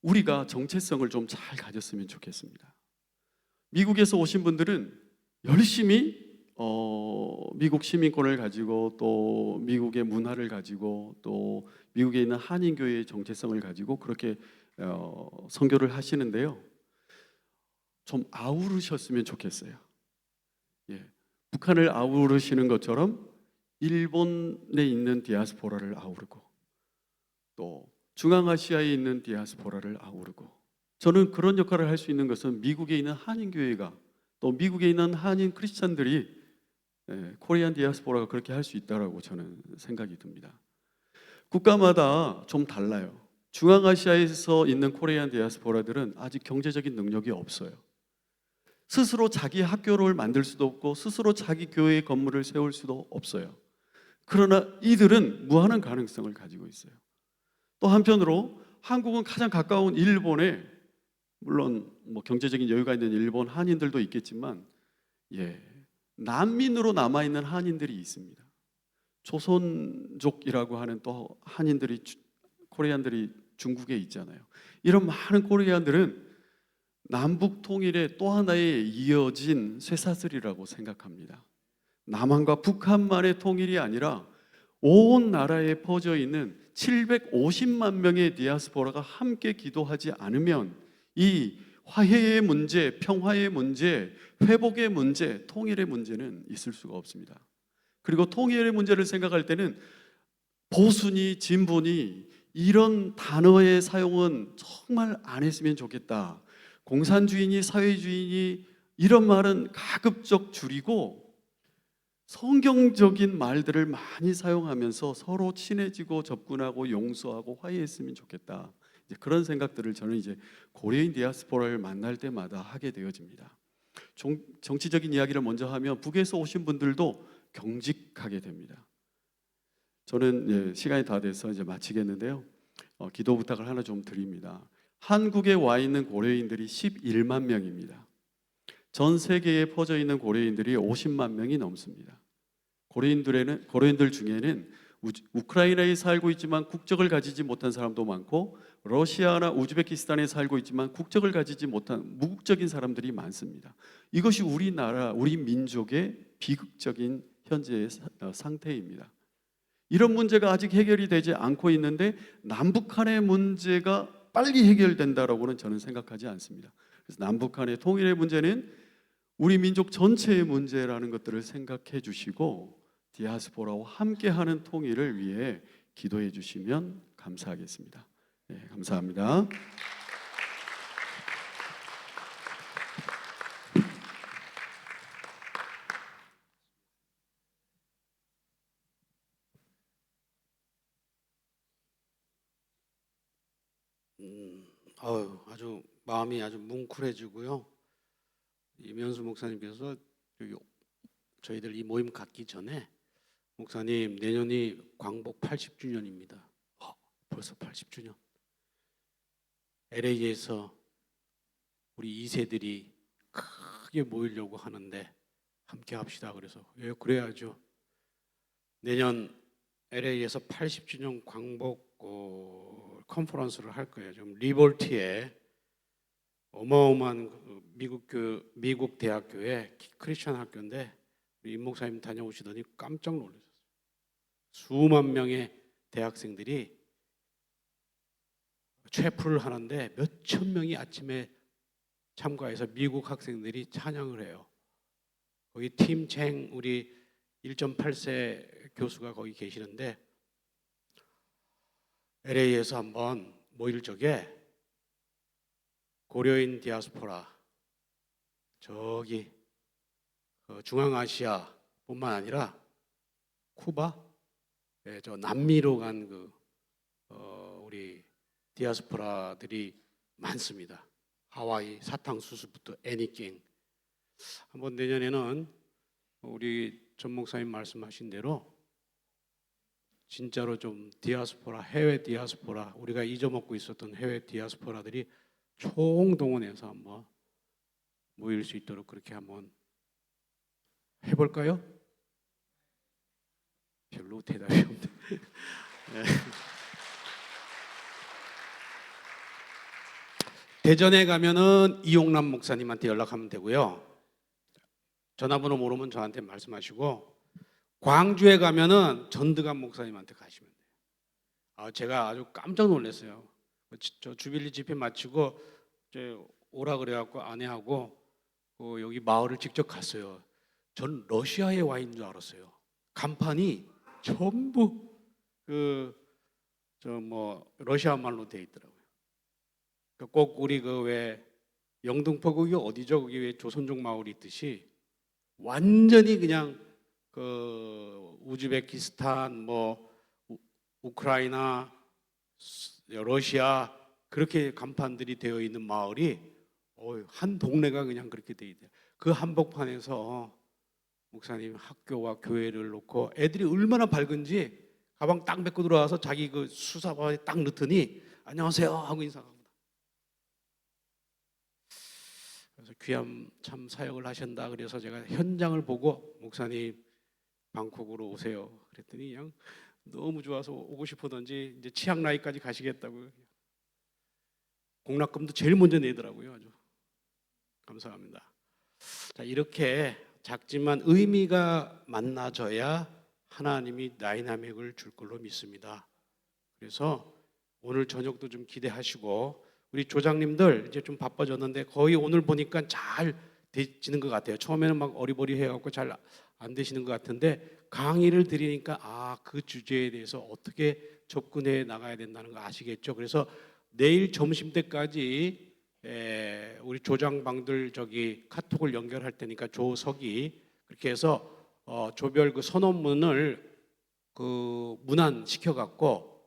우리가 정체성을 좀 잘 가졌으면 좋겠습니다. 미국에서 오신 분들은 열심히 미국 시민권을 가지고 또 미국의 문화를 가지고 또 미국에 있는 한인교회의 정체성을 가지고 그렇게 선교를 하시는데요. 좀 아우르셨으면 좋겠어요. 예, 북한을 아우르시는 것처럼 일본에 있는 디아스포라를 아우르고 또 중앙아시아에 있는 디아스포라를 아우르고, 저는 그런 역할을 할 수 있는 것은 미국에 있는 한인교회가 또 미국에 있는 한인 크리스찬들이, 코리안 디아스포라가 그렇게 할 수 있다라고 저는 생각이 듭니다. 국가마다 좀 달라요. 중앙아시아에서 있는 코리안 디아스포라들은 아직 경제적인 능력이 없어요. 스스로 자기 학교를 만들 수도 없고 스스로 자기 교회의 건물을 세울 수도 없어요. 그러나 이들은 무한한 가능성을 가지고 있어요. 또 한편으로 한국은 가장 가까운 일본에, 물론 뭐 경제적인 여유가 있는 일본 한인들도 있겠지만, 예, 난민으로 남아있는 한인들이 있습니다. 조선족이라고 하는 또 한인들이, 코리안들이 중국에 있잖아요. 이런 많은 코리안들은 남북 통일의 또 하나의 이어진 쇠사슬이라고 생각합니다. 남한과 북한만의 통일이 아니라 온 나라에 퍼져 있는 750만 명의 디아스포라가 함께 기도하지 않으면 이 화해의 문제, 평화의 문제, 회복의 문제, 통일의 문제는 있을 수가 없습니다. 그리고 통일의 문제를 생각할 때는 보수니 진보니 이런 단어의 사용은 정말 안 했으면 좋겠다. 공산주의니 사회주의니 이런 말은 가급적 줄이고 성경적인 말들을 많이 사용하면서 서로 친해지고 접근하고 용서하고 화해했으면 좋겠다. 이제 그런 생각들을 저는 이제 고려인 디아스포라를 만날 때마다 하게 되어집니다. 정치적인 이야기를 먼저 하면 북에서 오신 분들도 경직하게 됩니다. 저는 시간이 다 돼서 이제 마치겠는데요. 기도 부탁을 하나 좀 드립니다. 한국에 와 있는 고려인들이 11만 명입니다. 전 세계에 퍼져 있는 고려인들이 50만 명이 넘습니다. 고려인들 중에는 우크라이나에 살고 있지만 국적을 가지지 못한 사람도 많고, 러시아나 우즈베키스탄에 살고 있지만 국적을 가지지 못한 무국적인 사람들이 많습니다. 이것이 우리나라, 우리 민족의 비극적인 현재의 상태입니다. 이런 문제가 아직 해결이 되지 않고 있는데 남북한의 문제가 빨리 해결된다라고는 저는 생각하지 않습니다. 그래서 남북한의 통일의 문제는 우리 민족 전체의 문제라는 것들을 생각해 주시고 디아스포라와 함께하는 통일을 위해 기도해 주시면 감사하겠습니다. 네, 감사합니다. 아주 마음이 아주 뭉클해지고요. 이면수 목사님께서 여기 저희들 이 모임 갖기 전에, 목사님 내년이 광복 80주년입니다. 벌써 80주년. LA에서 우리 2세들이 크게 모이려고 하는데 함께 합시다. 그래서 그래야죠. 내년 LA에서 80주년 광복 컨퍼런스를 할 거예요. 지금 리버티에 어마어마한 미국 대학교의 크리스천 학교인데 임 목사님 다녀오시더니 깜짝 놀라셨어요. 수만 명의 대학생들이 채플을 하는데 몇천 명이 아침에 참가해서 미국 학생들이 찬양을 해요. 거기 팀챙 우리 1.8세 교수가 거기 계시는데 LA에서 한번 모일 적에 고려인 디아스포라 저기 중앙아시아뿐만 아니라 쿠바, 저 남미로 간 우리 디아스포라들이 많습니다. 하와이 사탕수수부터 애니깽. 한번 내년에는 우리 전 목사님 말씀하신 대로 진짜로 좀 디아스포라, 해외 디아스포라, 우리가 잊어먹고 있었던 해외 디아스포라들이 총동원해서 한번 모일 수 있도록 그렇게 한번 해볼까요? 별로 대답이 없네. 네. 대전에 가면은 이용남 목사님한테 연락하면 되고요. 전화번호 모르면 저한테 말씀하시고, 광주에 가면은 전드감 목사님한테 가시면 돼요. 제가 아주 깜짝 놀랐어요. 저 주빌리 집회 마치고 오라 그래갖고 아내하고 여기 마을을 직접 갔어요. 전 러시아에 와 있는 줄 알았어요. 간판이 전부 러시아 말로 돼 있더라고요. 꼭 우리 왜 영등포 거기 어디죠? 거기 왜 조선족 마을이 있듯이 완전히 그냥 우즈베키스탄 우크라이나 러시아 그렇게 간판들이 되어 있는 마을이 한 동네가 그냥 그렇게 돼 있대요. 그 한복판에서 목사님 학교와 교회를 놓고 애들이 얼마나 밝은지 가방 딱 메고 들어와서 자기 그 수사바에 딱 넣더니 안녕하세요 하고 인사합니다. 그래서 귀한 참 사역을 하신다. 그래서 제가 현장을 보고 목사님 방콕으로 오세요. 그랬더니 그냥 너무 좋아서 오고 싶었던지 이제 치앙라이까지 가시겠다고요. 공락금도 제일 먼저 내더라고요. 아주 감사합니다. 자, 이렇게 작지만 의미가 만나져야 하나님이 다이나믹을 줄 걸로 믿습니다. 그래서 오늘 저녁도 좀 기대하시고, 우리 조장님들 이제 좀 바빠졌는데 거의 오늘 보니까 잘 되시는 것 같아요. 처음에는 막 어리버리해갖고 잘 안 되시는 것 같은데 강의를 드리니까 그 주제에 대해서 어떻게 접근해 나가야 된다는 거 아시겠죠? 그래서 내일 점심 때까지 우리 조장방들 카톡을 연결할 테니까 조석이 그렇게 해서 조별 그 선언문을 문안시켜 갖고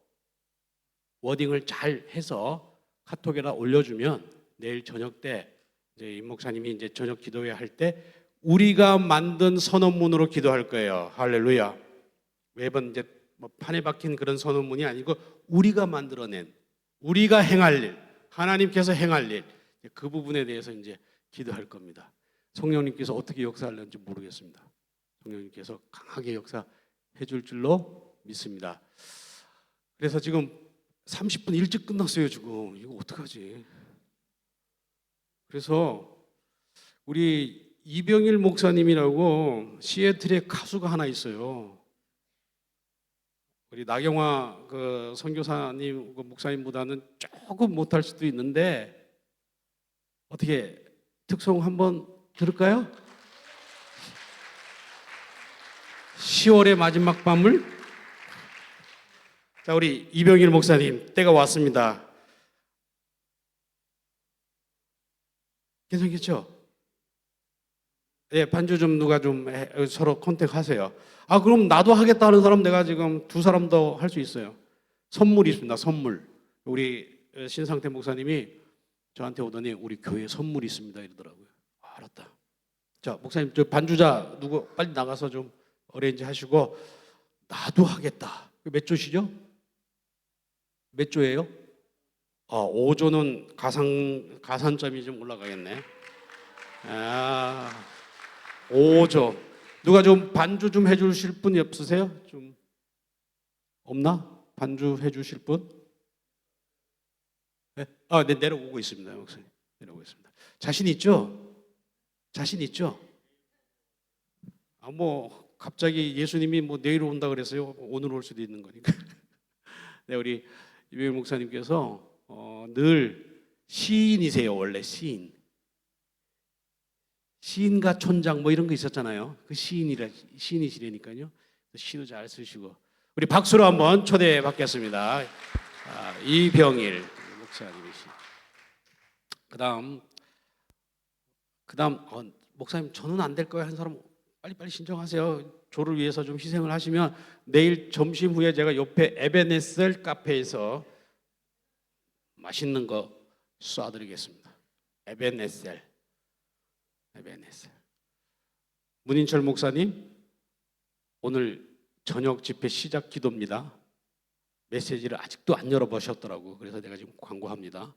워딩을 잘 해서 카톡에다 올려주면 내일 저녁 때 이제 임 목사님이 이제 저녁 기도회 할 때 우리가 만든 선언문으로 기도할 거예요. 할렐루야. 매번 이제 판에 박힌 그런 선언문이 아니고 우리가 만들어낸, 우리가 행할 일, 하나님께서 행할 일, 그 부분에 대해서 이제 기도할 겁니다. 성령님께서 어떻게 역사하려는지 모르겠습니다. 성령님께서 강하게 역사해 줄 줄로 믿습니다. 그래서 지금 30분 일찍 끝났어요. 지금 이거 어떡하지? 그래서 우리 이병일 목사님이라고 시애틀에 가수가 하나 있어요. 우리 나경화 그 선교사님 그 목사님보다는 조금 못할 수도 있는데 어떻게 특송 한번 들을까요? 10월의 마지막 밤을. 자, 우리 이병일 목사님 때가 왔습니다. 괜찮겠죠? 예, 반주 좀 누가 좀 서로 컨택하세요. 그럼 나도 하겠다는 사람 내가 지금 2사람 더 할 수 있어요. 선물이 있습니다. 선물. 우리 신상태 목사님이 저한테 오더니 우리 교회에 선물이 있습니다 이러더라고요. 알았다. 자, 목사님 저 반주자 누구 빨리 나가서 좀 어레인지 하시고. 나도 하겠다. 몇 조시죠? 몇 조예요? 5조는 가산점이 좀 올라가겠네. 5조. 누가 좀 반주 좀 해주실 분이 없으세요? 좀 없나? 반주 해주실 분? 네? 네, 내려오고 있습니다, 목사님. 내려오고 있습니다. 자신 있죠? 자신 있죠? 갑자기 예수님이 내일 온다 그랬어요. 오늘 올 수도 있는 거니까. 네, 우리 이병일 목사님께서 늘 시인이세요. 원래 시인과 촌장 이런 거 있었잖아요. 그 시인이시라니까요. 시도 잘 쓰시고. 우리 박수로 한번 초대해 받겠습니다. 이병일 목사님이시. 그다음 목사님 저는 안 될 거예요 한 사람 빨리빨리 신청하세요. 조를 위해서 좀 희생을 하시면 내일 점심 후에 제가 옆에 에베네셀 카페에서 맛있는 거 쏴드리겠습니다. 에벤에셀. 문인철 목사님, 오늘 저녁 집회 시작 기도입니다. 메시지를 아직도 안 열어보셨더라고. 그래서 내가 지금 광고합니다.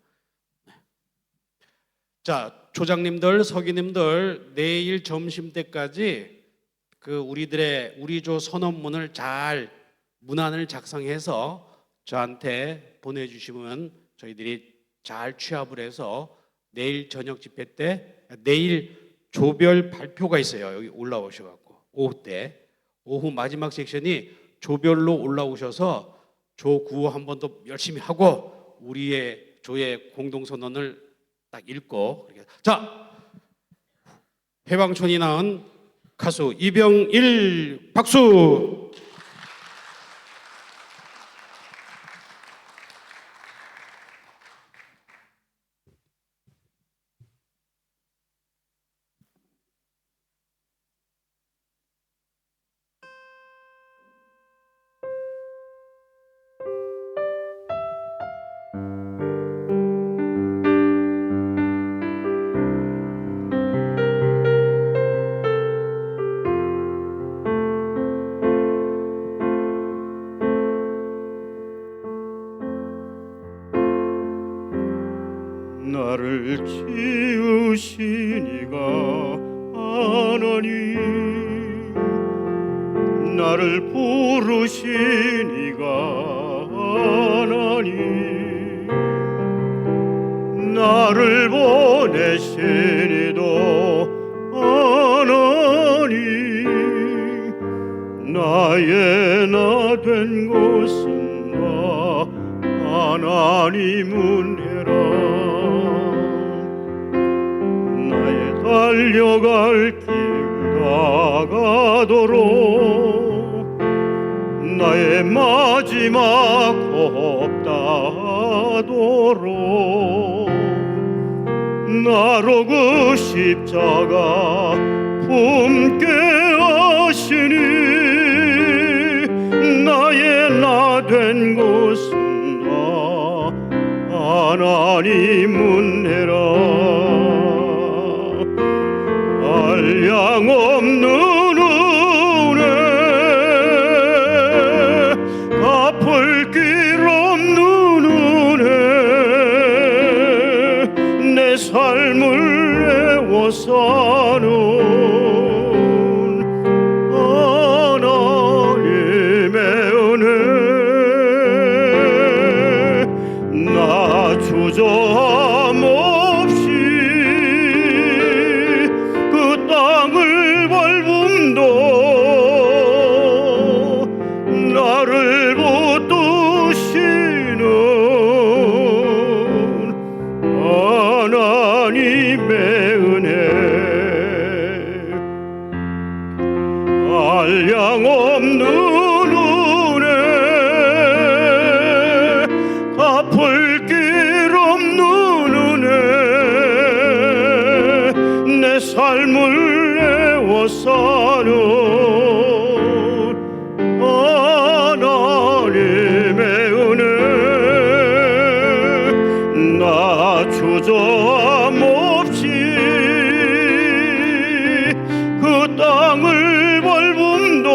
자, 조장님들, 서기님들, 내일 점심때까지 우리 조 선언문을 잘 문안을 작성해서 저한테 보내주시면 저희들이 잘 취합을 해서 내일 저녁 집회 때, 내일 조별 발표가 있어요. 여기 올라오셔갖고 오후 마지막 섹션이 조별로 올라오셔서 조 구호 한 번 더 열심히 하고 우리의 조의 공동선언을 딱 읽고. 자, 해방촌이 낳은 가수 이병일 박수. 나를 지으신 이가 하나님, 나를 부르신 이가 하나님, 나를 보내신 이도 하나님, 나의 나 된 것은 다 하나님은 해라. 달려갈 길 다가도록 나의 마지막 호흡 다하도록 나로 그 십자가 품게 하시니 나의 나 된 것은 다 하나님은 해라. 한량 없는 은혜, 갚을 길 없는 은혜, 내 삶을 애워 사는 하나님의 은혜, 나 주저함 없이 땅을 밟음도 나를 붙드시는 하나님의 은혜, 한량 없는 은혜, 갚을 길 없는 은혜, 내 삶을 사는 하나님의 은혜, 나 주저함 없이 그 땅을 밟음도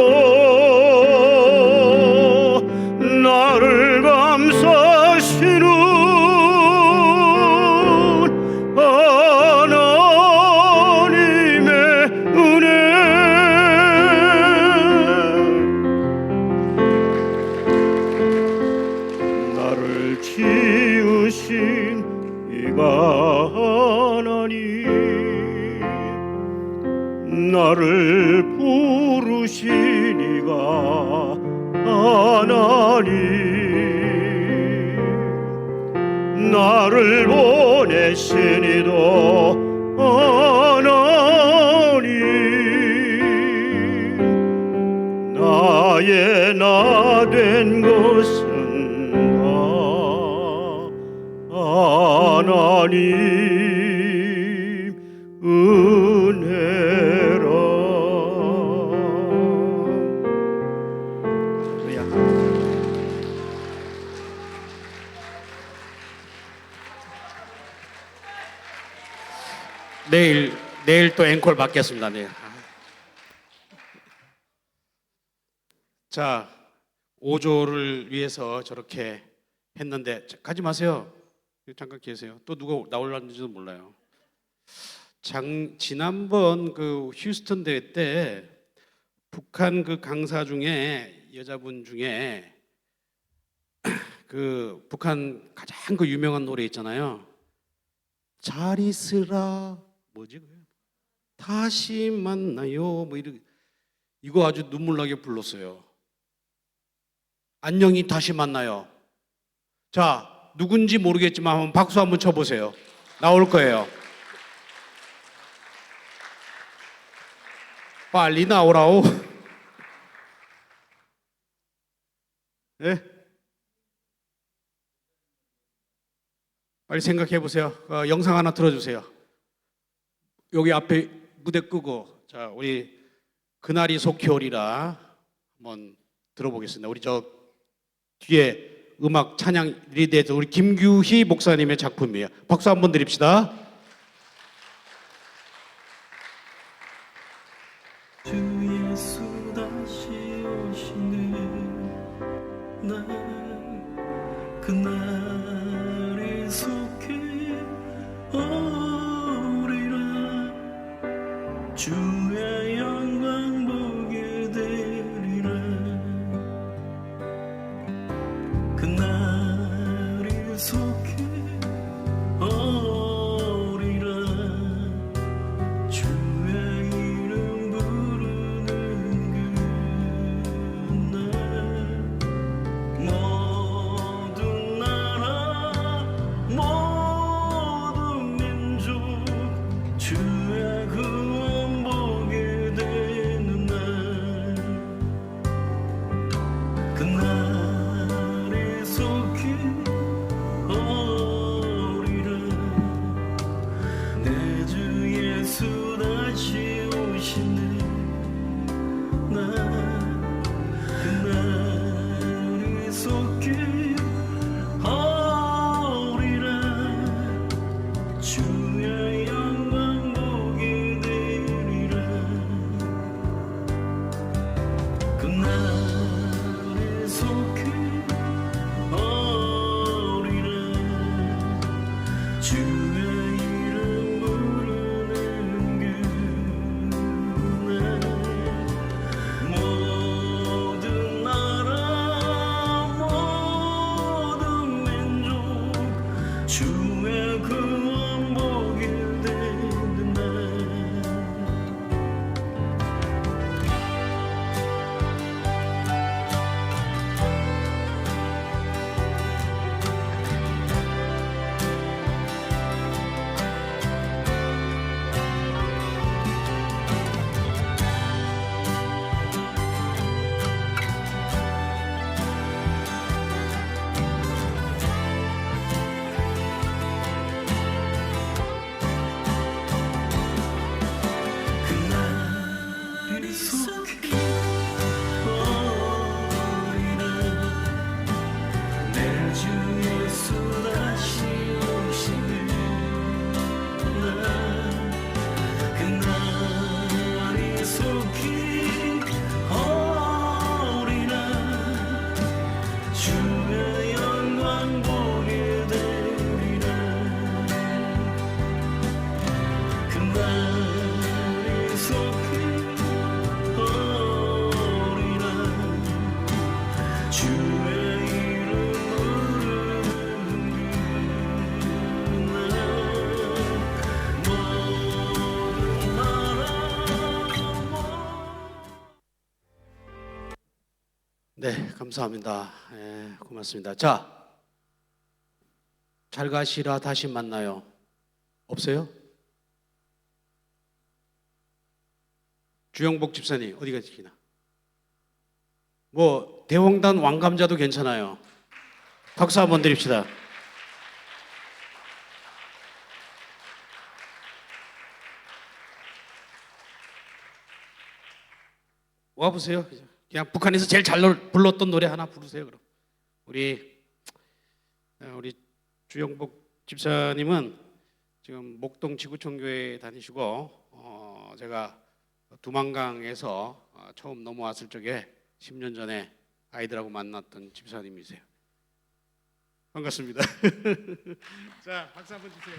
나를 감싸시는 지으신 이가 하나님, 나를 부르신 이가 하나님, 나를 보내신 이도 하나님, 나의 나 된 것은 하나님 은혜라. 내일 또 앵콜 받겠습니다. 내일. 자, 5조를 위해서 저렇게 했는데 가지 마세요. 잠깐 계세요. 또 누가 나올는지도 몰라요. 지난번 그 휴스턴 대회 때 북한 그 강사 중에 여자분 중에 그 북한 가장 그 유명한 노래 있잖아요. 잘 있으라 뭐지 그게? 다시 만나요 뭐 이거 아주 눈물나게 불렀어요. 안녕히 다시 만나요. 자, 누군지 모르겠지만 한번 박수 한번 쳐보세요. 나올 거예요. 빨리 나오라오. 네? 빨리 생각해 보세요. 영상 하나 틀어주세요. 여기 앞에 무대 끄고, 자, 우리 그날이 속히 오리라 한번 들어보겠습니다. 우리 저 뒤에 음악 찬양 리드에서 우리 김규희 목사님의 작품이에요. 박수 한번 드립시다. 주 예수 다시 오시는 날 그날이 속히 오리라 주의 영광 보게 되리라 그날이 속히 오리라 주의 이름 부르는 그날 모든 나라 모든 민족 주의 구원 보게 되는 날 그날이 속히 오리라 내 주 예수 다시 오시는 날 그날이 속히 오리라 주의 영광 보게 되리라 그날이 속히 오리라 주의 이름 부르는 그날 모든 나라 모든 민족 주의 구원 보게 되는 날 그날이 속히 오리라 내 주 예수 다시 오시는 날 그날이 속히 오리라 주의 영광 보게 되리라 그날이 속히 오리라 주의 이름 부르는 그날 모든 나라 네, 감사합니다. 고맙습니다. 자, 잘 가시라 다시 만나요. 없어요? 주영복 집사님 어디 가시나? 뭐 대홍단 왕감자도 괜찮아요. 박수 한번 드립시다. 와 보세요. 그냥 북한에서 제일 잘 불렀던 노래 하나 부르세요. 그럼 우리 주영복 집사님은 지금 목동 지구촌교회 다니시고 제가 두만강에서 처음 넘어왔을 적에 10년 전에 아이들하고 만났던 집사님이세요. 반갑습니다. 자, 박수 한번 주세요.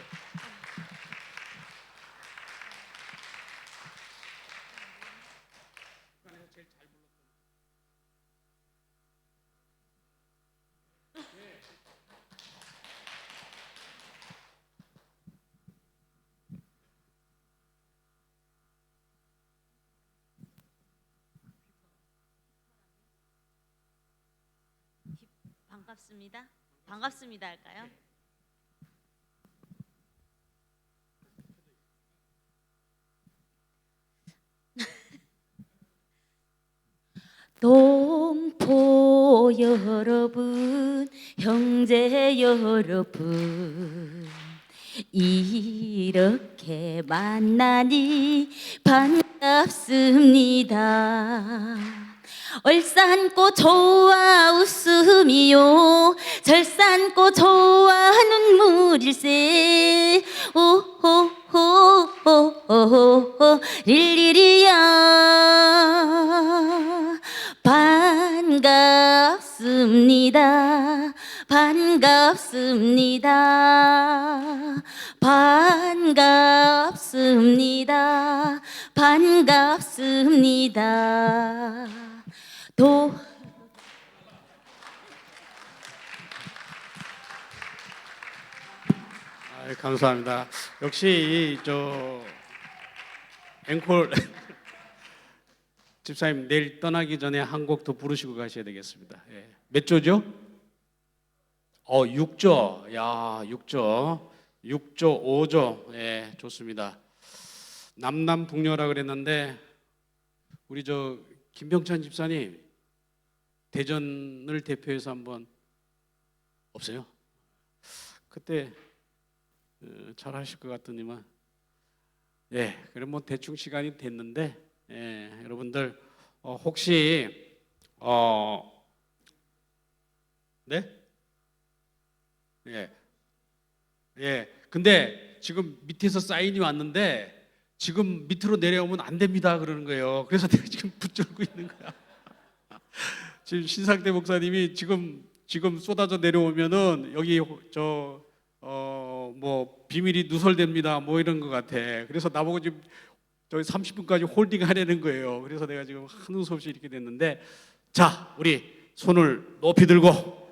반갑습니다. 반갑습니다 할까요? 동포 여러분, 형제 여러분, 이렇게 만나니 반갑습니다. 얼싸안고 좋아 웃음이요, 절싸안고 좋아 눈물일세. 오호호호호호 릴리리야. 반갑습니다. 반갑습니다. 반갑습니다. 반갑습니다. 감사합니다. 역시 저 앵콜 집사님 내일 떠나기 전에 한 곡 더 부르시고 가셔야 되겠습니다. 예. 몇 조죠? 6조. 야, 6조. 6조, 5조. 예, 좋습니다. 남남북녀라 그랬는데 우리 저 김병찬 집사님 대전을 대표해서 한번 없어요? 그때 잘 하실 것 같더니만 예, 그럼 뭐 대충 시간이 됐는데 예, 여러분들 혹시 네? 예. 예. 근데 지금 밑에서 사인이 왔는데 지금 밑으로 내려오면 안 됩니다 그러는 거예요. 그래서 내가 지금 붙들고 있는 거야. 지금 신상태 목사님이 지금 쏟아져 내려오면은 여기 뭐 비밀이 누설됩니다 뭐 이런 것 같아. 그래서 나보고 지금 저희 30분까지 홀딩 하려는 거예요. 그래서 내가 지금 한우 없이 이렇게 됐는데, 자, 우리 손을 높이 들고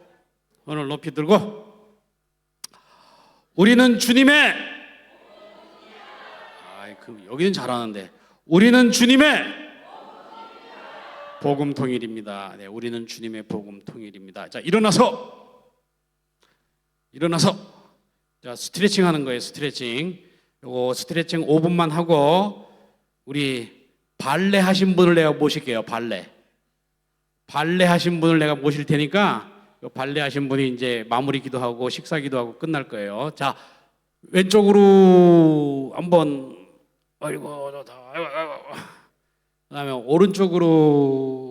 우리는 주님의 여기는 잘하는데 우리는 주님의 복음 통일입니다. 네, 우리는 주님의 복음 통일입니다. 자, 일어나서 자, 스트레칭 하는 거예요. 스트레칭. 요거 스트레칭 5분만 하고 우리 발레 하신 분을 내가 모실게요. 발레 하신 분을 내가 모실 테니까 발레 하신 분이 이제 마무리 기도하고 식사 기도하고 끝날 거예요. 자, 왼쪽으로 한번 아이고 좋다. 그다음에 오른쪽으로